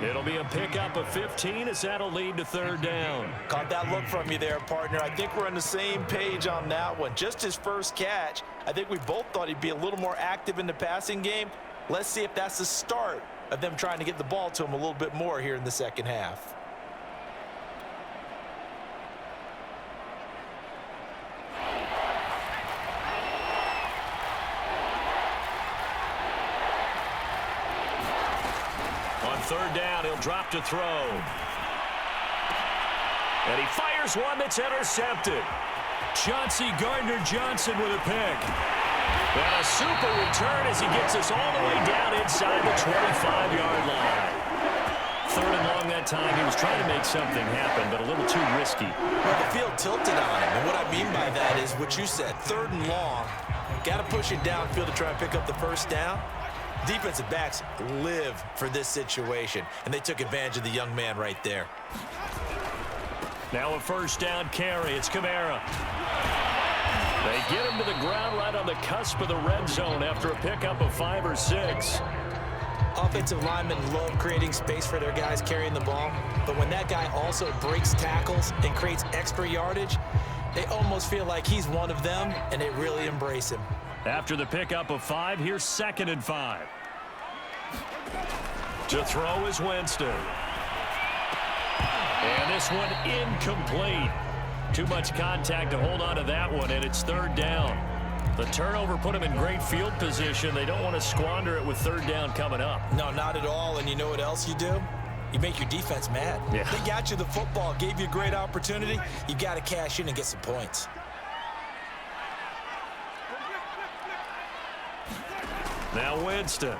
It'll be a pickup of 15 as that'll lead to third down. Caught that look from you there, partner. I think we're on the same page on that one. Just his first catch. I think we both thought he'd be a little more active in the passing game. Let's see if that's the start of them trying to get the ball to him a little bit more here in the second half. On third down, he'll drop to throw. And he fires one that's intercepted. Chauncey Gardner-Johnson with a pick. And a super return as he gets us all the way down inside the 25-yard line. Third and long that time. He was trying to make something happen, but a little too risky. Well, the field tilted on him, and what I mean by that is what you said, third and long. Got to push it downfield to try and pick up the first down. Defensive backs live for this situation, and they took advantage of the young man right there. Now a first down carry. It's Kamara. They get him to the ground right on the cusp of the red zone after a pickup of 5 or 6. Offensive linemen love creating space for their guys carrying the ball, but when that guy also breaks tackles and creates extra yardage, they almost feel like he's one of them, and they really embrace him. After the pickup of 5, here's 2nd and 5. To throw is Winston. And this one incomplete. Too much contact to hold on to that one, and it's third down. The turnover put them in great field position. They don't want to squander it with third down coming up. No, not at all, and you know what else you do? You make your defense mad. Yeah. They got you the football, gave you a great opportunity. You got to cash in and get some points. Now Winston.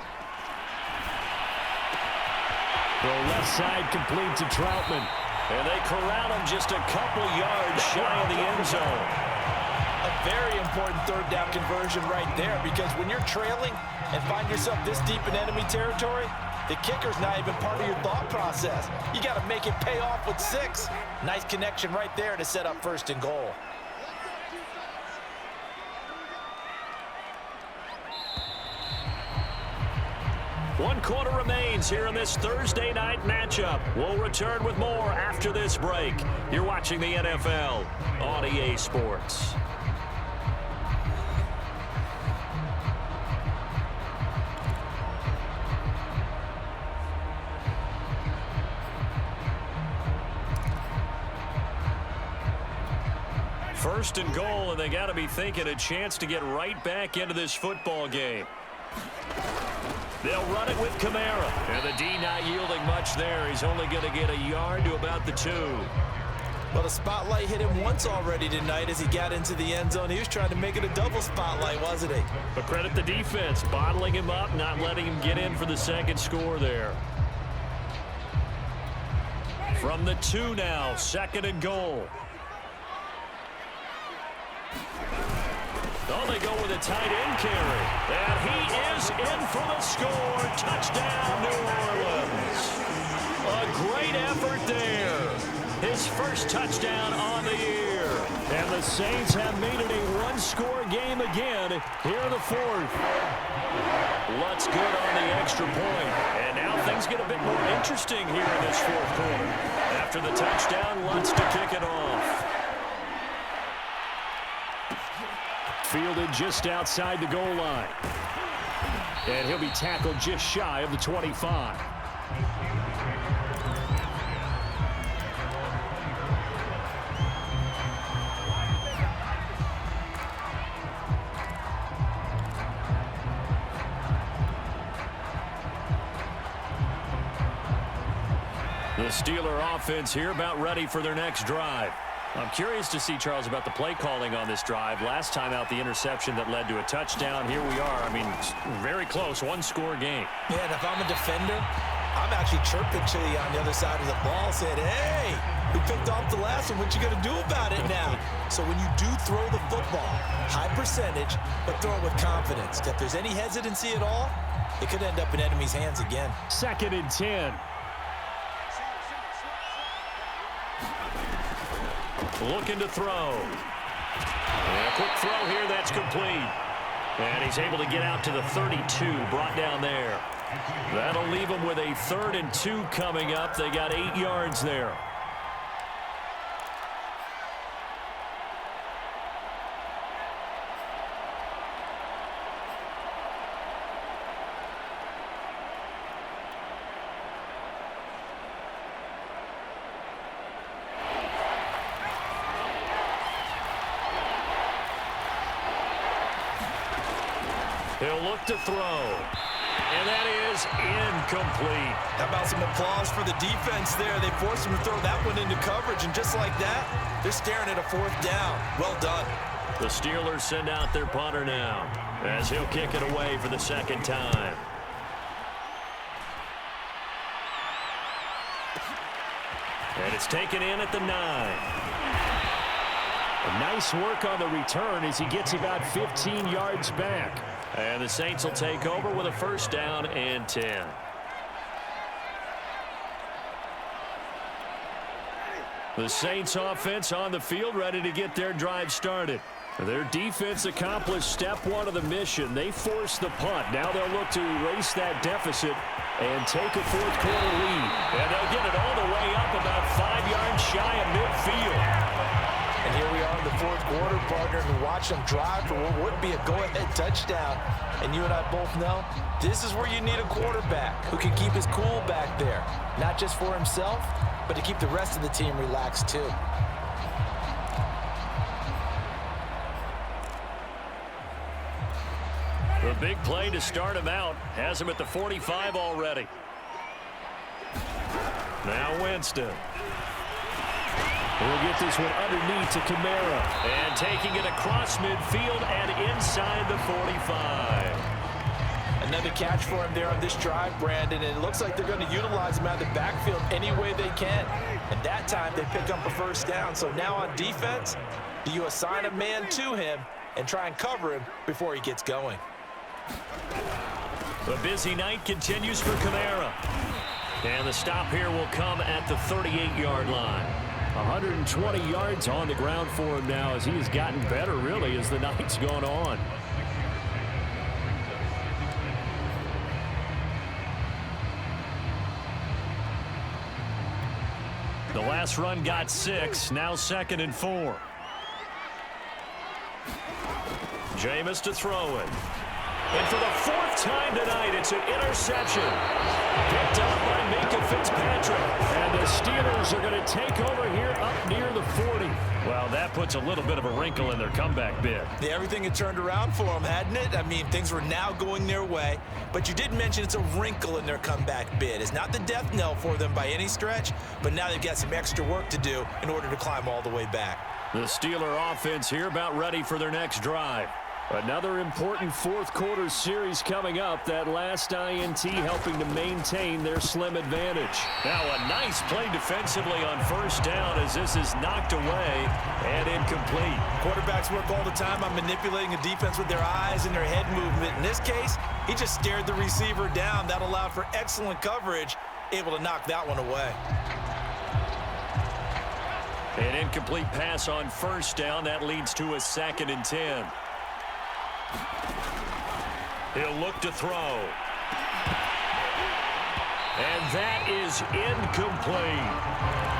The left side complete to Troutman. And they corral him just a couple yards shy of the end zone. A very important third down conversion right there, because when you're trailing and find yourself this deep in enemy territory, the kicker's not even part of your thought process. You got to make it pay off with 6. Nice connection right there to set up first and goal. One quarter remains here in this Thursday night matchup. We'll return with more after this break. You're watching the NFL on EA Sports. First and goal, and they got to be thinking a chance to get right back into this football game. They'll run it with Kamara. And the D not yielding much there. He's only going to get a yard to about the 2. Well, the spotlight hit him once already tonight as he got into the end zone. He was trying to make it a double spotlight, wasn't he? But credit the defense, bottling him up, not letting him get in for the second score there. From the 2 now, 2nd and goal. Oh, they go with a tight end carry. And he is in for the score. Touchdown, New Orleans. A great effort there. His first touchdown on the year. And the Saints have made it a one-score game again here in the 4th. Lutz good on the extra point. And now things get a bit more interesting here in this 4th quarter. After the touchdown, Lutz to kick it off. Fielded just outside the goal line. And he'll be tackled just shy of the 25. The Steeler offense here about ready for their next drive. I'm curious to see, Charles, about the play calling on this drive. Last time out, the interception that led to a touchdown. Here we are. I mean, very close, one-score game. Yeah, and if I'm a defender, I'm actually chirping to you on the other side of the ball, saying, hey, we picked off the last one. What you going to do about it now? So when you do throw the football, high percentage, but throw it with confidence. If there's any hesitancy at all, it could end up in enemy's hands again. 2nd and 10. Looking to throw. And a quick throw here, that's complete. And he's able to get out to the 32, brought down there. That'll leave him with a 3rd and 2 coming up. They got 8 yards there. He'll look to throw. And that is incomplete. How about some applause for the defense there? They forced him to throw that one into coverage, and just like that, they're staring at a 4th down. Well done. The Steelers send out their punter now as he'll kick it away for the 2nd time. And it's taken in at the 9. Nice work on the return as he gets about 15 yards back. And the Saints will take over with a 1st down and 10. The Saints offense on the field ready to get their drive started. Their defense accomplished step 1 of the mission. They forced the punt. Now they'll look to erase that deficit and take a 4th quarter lead. And they'll get it all the way up about 5 yards shy of midfield. And here we are in the 4th quarter, partner, and watch them drive for what would be a go-ahead touchdown. And you and I both know this is where you need a quarterback who can keep his cool back there, not just for himself, but to keep the rest of the team relaxed too. The big play to start him out has him at the 45 already. Now Winston. We'll get this one underneath to Kamara. And taking it across midfield and inside the 45. Another catch for him there on this drive, Brandon. And it looks like they're going to utilize him out of the backfield any way they can. And that time they pick up a 1st down. So now on defense, do you assign a man to him and try and cover him before he gets going? The busy night continues for Kamara. And the stop here will come at the 38-yard line. 120 yards on the ground for him now as he has gotten better, really, as the night's gone on. The last run got 6, now 2nd and 4. Jameis to throw it. And for the fourth time tonight, it's an interception. Picked up by Minka Fitzpatrick. And the Steelers are going to take over here up near the 40. Well, that puts a little bit of a wrinkle in their comeback bid. Yeah, everything had turned around for them, hadn't it? I mean, things were now going their way. But you did mention it's a wrinkle in their comeback bid. It's not the death knell for them by any stretch, but now they've got some extra work to do in order to climb all the way back. The Steeler offense here about ready for their next drive. Another important fourth-quarter series coming up. That last INT helping to maintain their slim advantage. Now a nice play defensively on first down as this is knocked away and incomplete. Quarterbacks work all the time on manipulating a defense with their eyes and their head movement. In this case, he just stared the receiver down. That allowed for excellent coverage, able to knock that one away. An incomplete pass on first down. That leads to a 2nd and 10. He'll look to throw. And that is incomplete.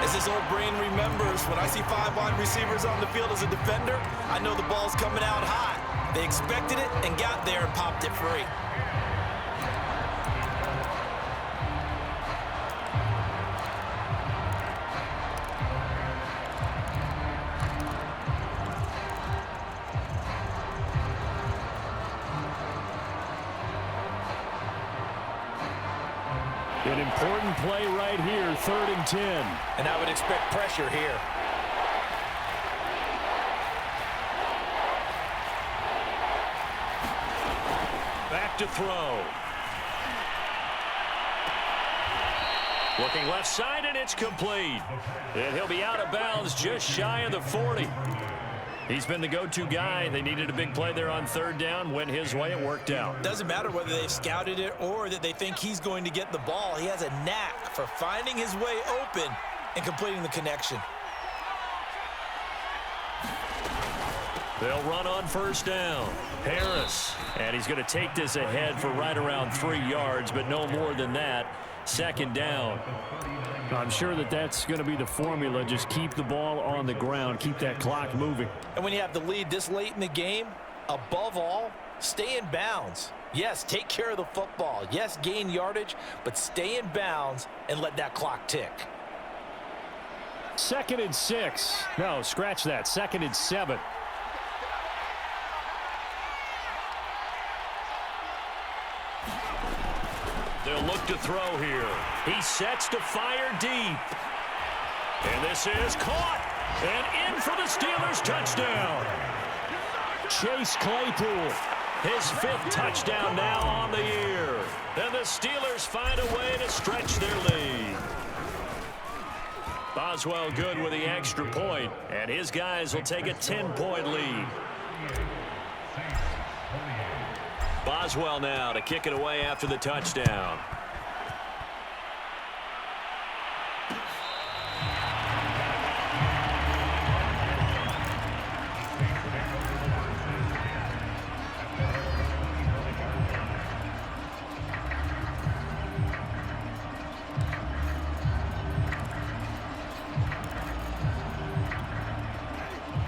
As his old brain remembers, when I see 5 wide receivers on the field as a defender, I know the ball's coming out hot. They expected it and got there and popped it free. An important play right here, 3rd and 10. And I would expect pressure here. Back to throw. Looking left side, and it's complete. And he'll be out of bounds just shy of the 40. He's been the go-to guy. They needed a big play there on 3rd down. Went his way. It worked out. Doesn't matter whether they've scouted it or that they think he's going to get the ball. He has a knack for finding his way open and completing the connection. They'll run on first down. Harris. And he's going to take this ahead for right around 3 yards, but no more than that. 2nd down. I'm sure that that's going to be the formula. Just keep the ball on the ground. Keep that clock moving. And when you have the lead this late in the game, above all, stay in bounds. Yes, take care of the football. Yes, gain yardage, but stay in bounds and let that clock tick. 2nd and 6. No, scratch that. 2nd and 7. They'll look to throw here. He sets to fire deep. And this is caught. And in for the Steelers touchdown. Chase Claypool. His 5th touchdown now on the year. And the Steelers find a way to stretch their lead. Boswell good with the extra point. And his guys will take a 10-point lead. Boswell now to kick it away after the touchdown.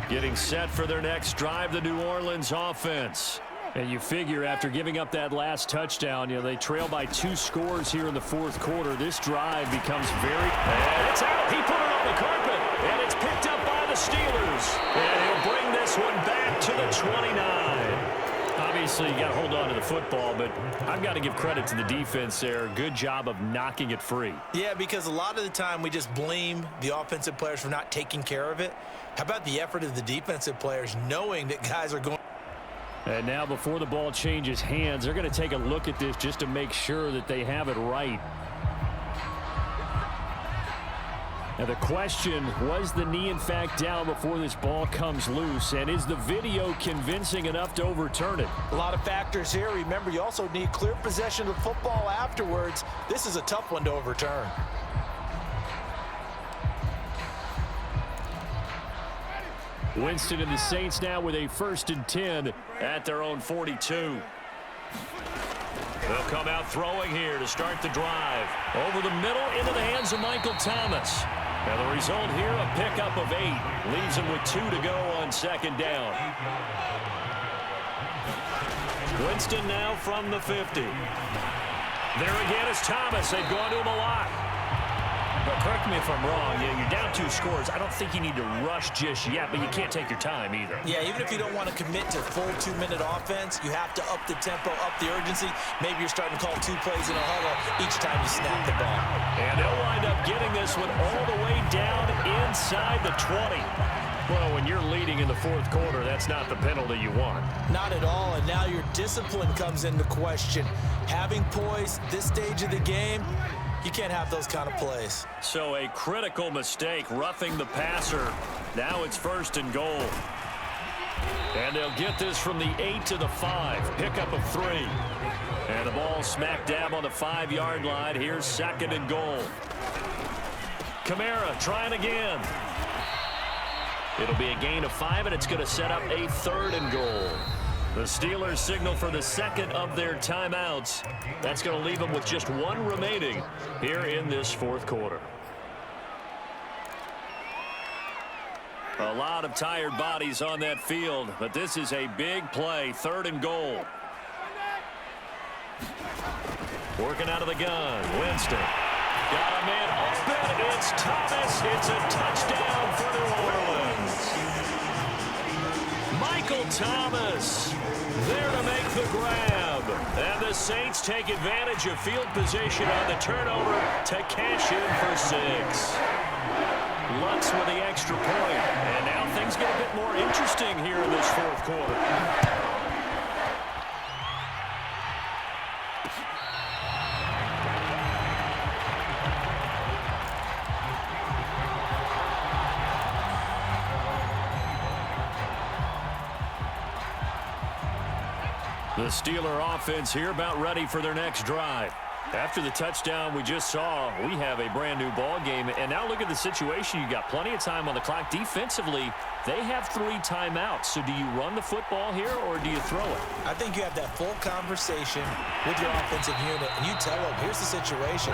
Getting set for their next drive, the New Orleans offense. And you figure after giving up that last touchdown, they trail by 2 scores here in the 4th quarter. This drive becomes very... And it's out. He put it on the carpet. And it's picked up by the Steelers. And he'll bring this one back to the 29. Obviously, you got to hold on to the football, but I've got to give credit to the defense there. Good job of knocking it free. Yeah, because a lot of the time we just blame the offensive players for not taking care of it. How about the effort of the defensive players knowing that guys are going... And now before the ball changes hands, they're going to take a look at this just to make sure that they have it right. Now the question, was the knee in fact down before this ball comes loose? And is the video convincing enough to overturn it? A lot of factors here. Remember, you also need clear possession of the football afterwards. This is a tough one to overturn. Winston and the Saints now with a 1st and 10 at their own 42. They'll come out throwing here to start the drive. Over the middle into the hands of Michael Thomas. And the result here, a pickup of 8. Leaves him with 2 to go on 2nd down. Winston now from the 50. There again is Thomas. They've gone to him a lot. But correct me if I'm wrong. You're down 2 scores. I don't think you need to rush just yet, but you can't take your time either. Yeah, even if you don't want to commit to full 2-minute offense, you have to up the tempo, up the urgency. Maybe you're starting to call 2 plays in a huddle each time you snap the ball. And they'll wind up getting this one all the way down inside the 20. Well, when you're leading in the 4th quarter, that's not the penalty you want. Not at all, and now your discipline comes into question. Having poise this stage of the game, you can't have those kind of plays. So a critical mistake, roughing the passer. Now it's 1st and goal. And they'll get this from the 8 to the 5. Pickup of 3. And the ball smack dab on the 5-yard line. Here's 2nd and goal. Kamara trying again. It'll be a gain of 5, and it's going to set up a 3rd and goal. The Steelers signal for the 2nd of their timeouts. That's going to leave them with just 1 remaining here in this 4th quarter. A lot of tired bodies on that field, but this is a big play. 3rd and goal. Working out of the gun. Winston. Got a man open. It's Thomas. It's a touchdown for New Orleans. Michael Thomas there to make the grab. And the Saints take advantage of field position on the turnover to cash in for 6. Lutz with the extra point. And now things get a bit more interesting here in this 4th quarter. The Steeler offense here about ready for their next drive. After the touchdown we just saw, we have a brand new ball game. And now look at the situation. You got plenty of time on the clock. Defensively, they have 3 timeouts. So do you run the football here or do you throw it? I think you have that full conversation with your offensive unit, and you tell them, here's the situation.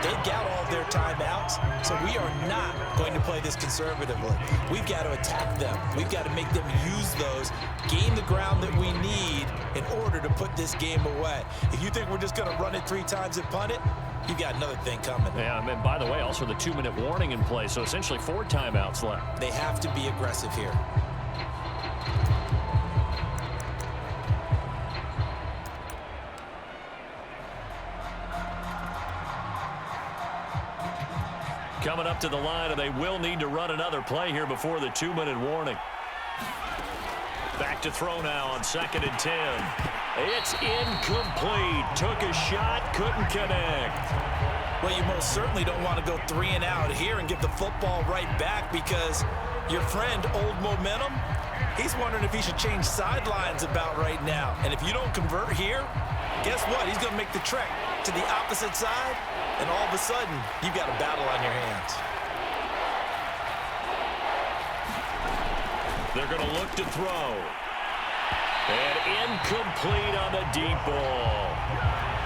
They've got all their timeouts, so we are not going to play this conservatively. We've got to attack them. We've got to make them use those, gain the ground that we need in order to put this game away. If you think we're just going to run it 3 times and punt it, you got another thing coming. Yeah, and by the way, also the 2-minute warning in play, so essentially 4 timeouts left. They have to be aggressive here. Coming up to the line, and they will need to run another play here before the 2-minute warning. Back to throw now on 2nd and 10. It's incomplete. Took a shot, couldn't connect. Well, you most certainly don't want to go 3 and out here and give the football right back, because your friend, Old Momentum, he's wondering if he should change sidelines about right now. And if you don't convert here, guess what? He's going to make the trek to the opposite side, and all of a sudden, you've got a battle on your hands. They're going to look to throw. And incomplete on the deep ball.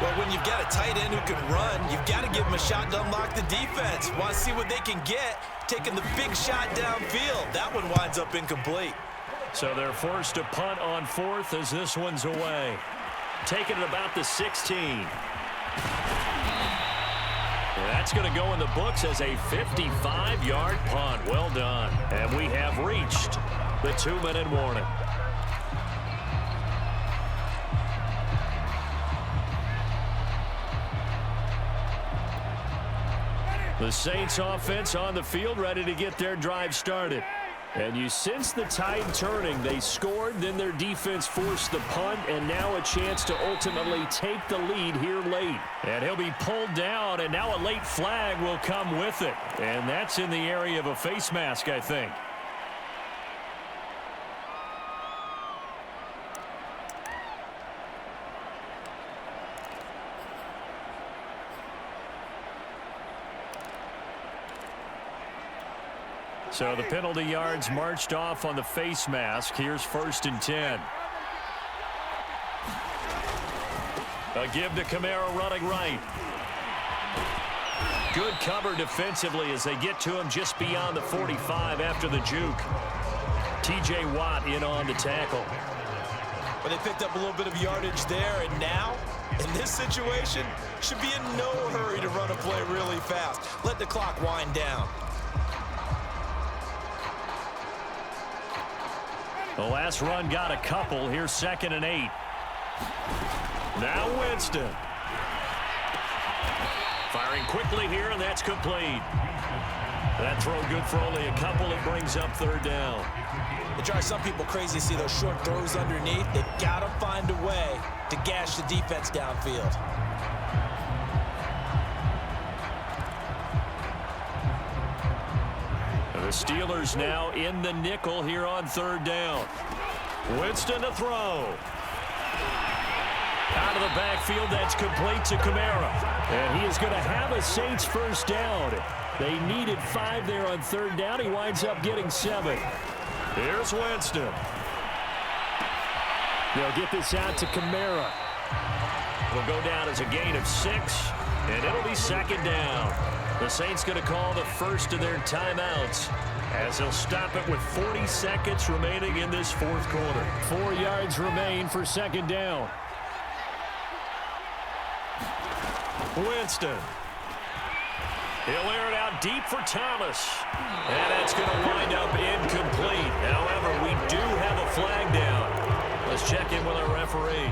Well, when you've got a tight end who can run, you've got to give him a shot to unlock the defense. Want to see what they can get, taking the big shot downfield. That one winds up incomplete. So they're forced to punt on 4th as this one's away. Taking it about the 16. That's going to go in the books as a 55-yard punt. Well done. And we have reached the 2-minute warning. The Saints offense on the field, ready to get their drive started. And you sense the tide turning. They scored, then their defense forced the punt, and now a chance to ultimately take the lead here late. And he'll be pulled down, and now a late flag will come with it. And that's in the area of a face mask, I think. So the penalty yards marched off on the face mask. Here's 1st and 10. A give to Kamara running right. Good cover defensively as they get to him just beyond the 45 after the juke. T.J. Watt in on the tackle. Well, they picked up a little bit of yardage there, and now, in this situation, should be in no hurry to run a play really fast. Let the clock wind down. The last run got a couple. Here's 2nd and 8. Now Winston. Firing quickly here, and that's complete. That throw good for only a couple. It brings up 3rd down. It drives some people crazy to see those short throws underneath. They've got to find a way to gash the defense downfield. The Steelers now in the nickel here on 3rd down. Winston to throw. Out of the backfield, that's complete to Kamara. And he is going to have a Saints 1st down. They needed 5 there on 3rd down. He winds up getting 7. Here's Winston. They'll get this out to Kamara. It'll go down as a gain of 6, and it'll be 2nd down. The Saints going to call the first of their timeouts as they'll stop it with 40 seconds remaining in this 4th quarter. 4 yards remain for 2nd down. Winston. He'll air it out deep for Thomas. And that's going to wind up incomplete. However, we do have a flag down. Let's check in with our referee.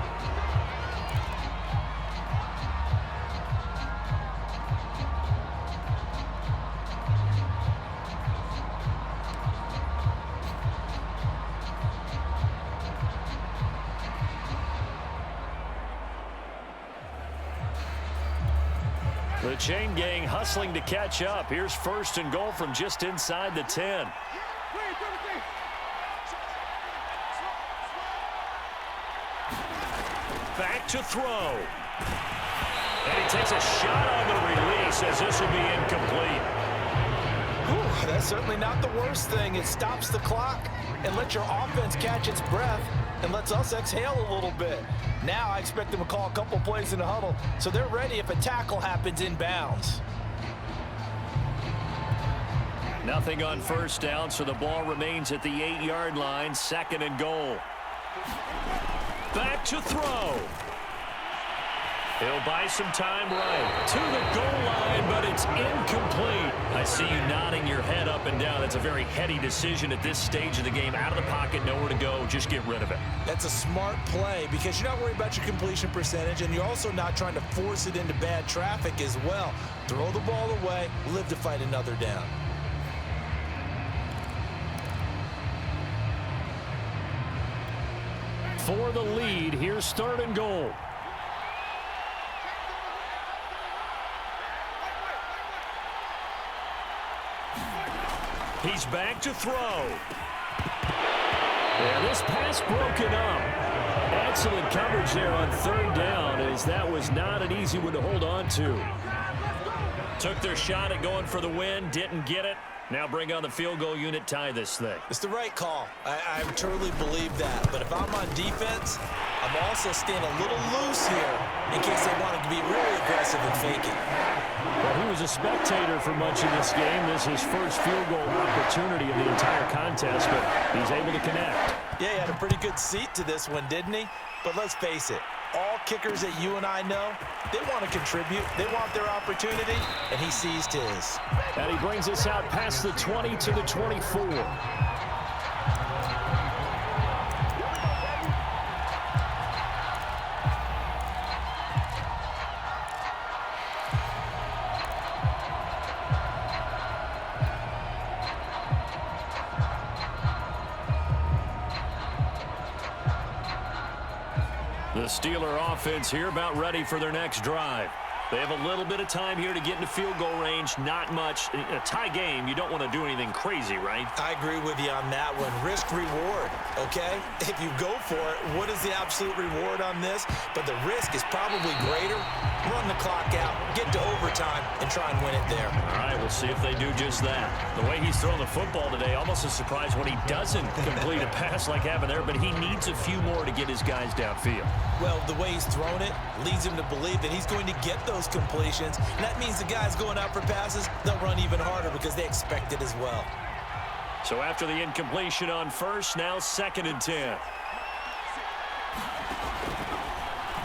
The chain gang hustling to catch up. Here's 1st and goal from just inside the 10. Back to throw. And he takes a shot on the release as this will be incomplete. Whew, that's certainly not the worst thing. It stops the clock and lets your offense catch its breath and lets us exhale a little bit. Now I expect them to call a couple plays in the huddle so they're ready if a tackle happens inbounds. Nothing on 1st down, so the ball remains at the 8-yard line. 2nd and goal. Back to throw. He'll buy some time right to the goal line, but it's incomplete. I see you nodding your head up and down. That's a very heady decision at this stage of the game. Out of the pocket, nowhere to go. Just get rid of it. That's a smart play because you're not worried about your completion percentage, and you're also not trying to force it into bad traffic as well. Throw the ball away, live to fight another down. For the lead, here's 3rd and goal. He's back to throw. And this pass broken up. Excellent coverage there on 3rd down, as that was not an easy one to hold on to. Took their shot at going for the win, didn't get it. Now bring on the field goal unit, tie this thing. It's the right call. I truly believe that. But if I'm on defense, I'm also staying a little loose here in case they wanted to be really aggressive and fake it. Well, he was a spectator for much of this game. This is his first field goal opportunity of the entire contest, but he's able to connect. Yeah, he had a pretty good seat to this one, didn't he? But let's face it, all kickers that you and I know, they want to contribute. They want their opportunity, and he seized his. And he brings us out past the 20 to the 24. The Steeler offense here about ready for their next drive. They have a little bit of time here to get into field goal range. Not much. In a tie game, you don't want to do anything crazy, right? I agree with you on that one. Risk reward, okay? If you go for it, what is the absolute reward on this? But the risk is probably greater. Run the clock out, get to overtime, and try and win it there. All right, we'll see if they do just that. The way he's throwing the football today, almost a surprise when he doesn't complete a pass like happened there, but he needs a few more to get his guys downfield. Well, the way he's thrown it leads him to believe that he's going to get those completions. And that means the guys going out for passes, they'll run even harder because they expect it as well. So after the incompletion on 1st, now 2nd and 10.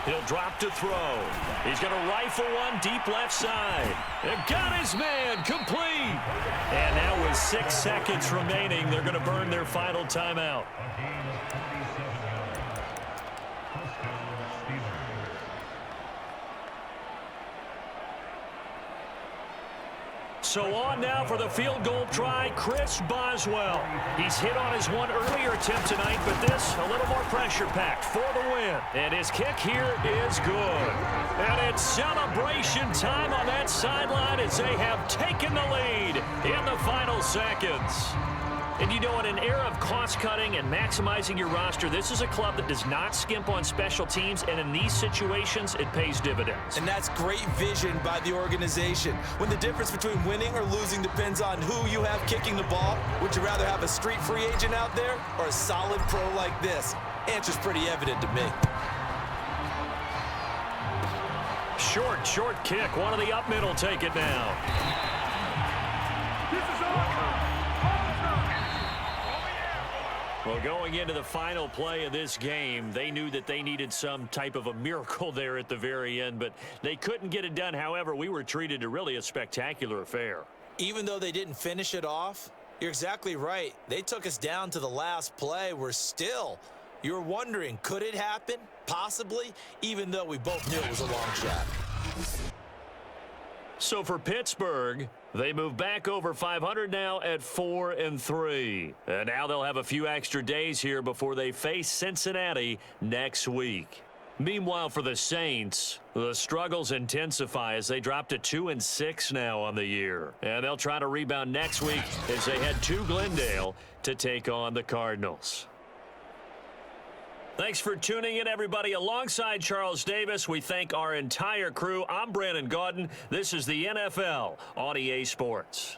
He'll drop to throw. He's going to rifle one deep left side. And got his man complete. And now with 6 seconds remaining, they're going to burn their final timeout. So on now for the field goal try, Chris Boswell. He's hit on his one earlier attempt tonight, but this a little more pressure-packed for the win. And his kick here is good. And it's celebration time on that sideline as they have taken the lead in the final seconds. And you know, in an era of cost-cutting and maximizing your roster, this is a club that does not skimp on special teams, and in these situations, it pays dividends. And that's great vision by the organization. When the difference between winning or losing depends on who you have kicking the ball, would you rather have a street free agent out there or a solid pro like this? Answer's pretty evident to me. Short kick. One of the up middle take it now. Well, going into the final play of this game, they knew that they needed some type of a miracle there at the very end, but they couldn't get it done. However, we were treated to really a spectacular affair. Even though they didn't finish it off, you're exactly right. They took us down to the last play. You're wondering, could it happen? Possibly, even though we both knew it was a long shot. So for Pittsburgh, they move back over 500 now at 4-3. And now they'll have a few extra days here before they face Cincinnati next week. Meanwhile, for the Saints, the struggles intensify as they drop to 2-6 now on the year. And they'll try to rebound next week as they head to Glendale to take on the Cardinals. Thanks for tuning in, everybody. Alongside Charles Davis, we thank our entire crew. I'm Brandon Gaudin. This is the NFL on EA Sports.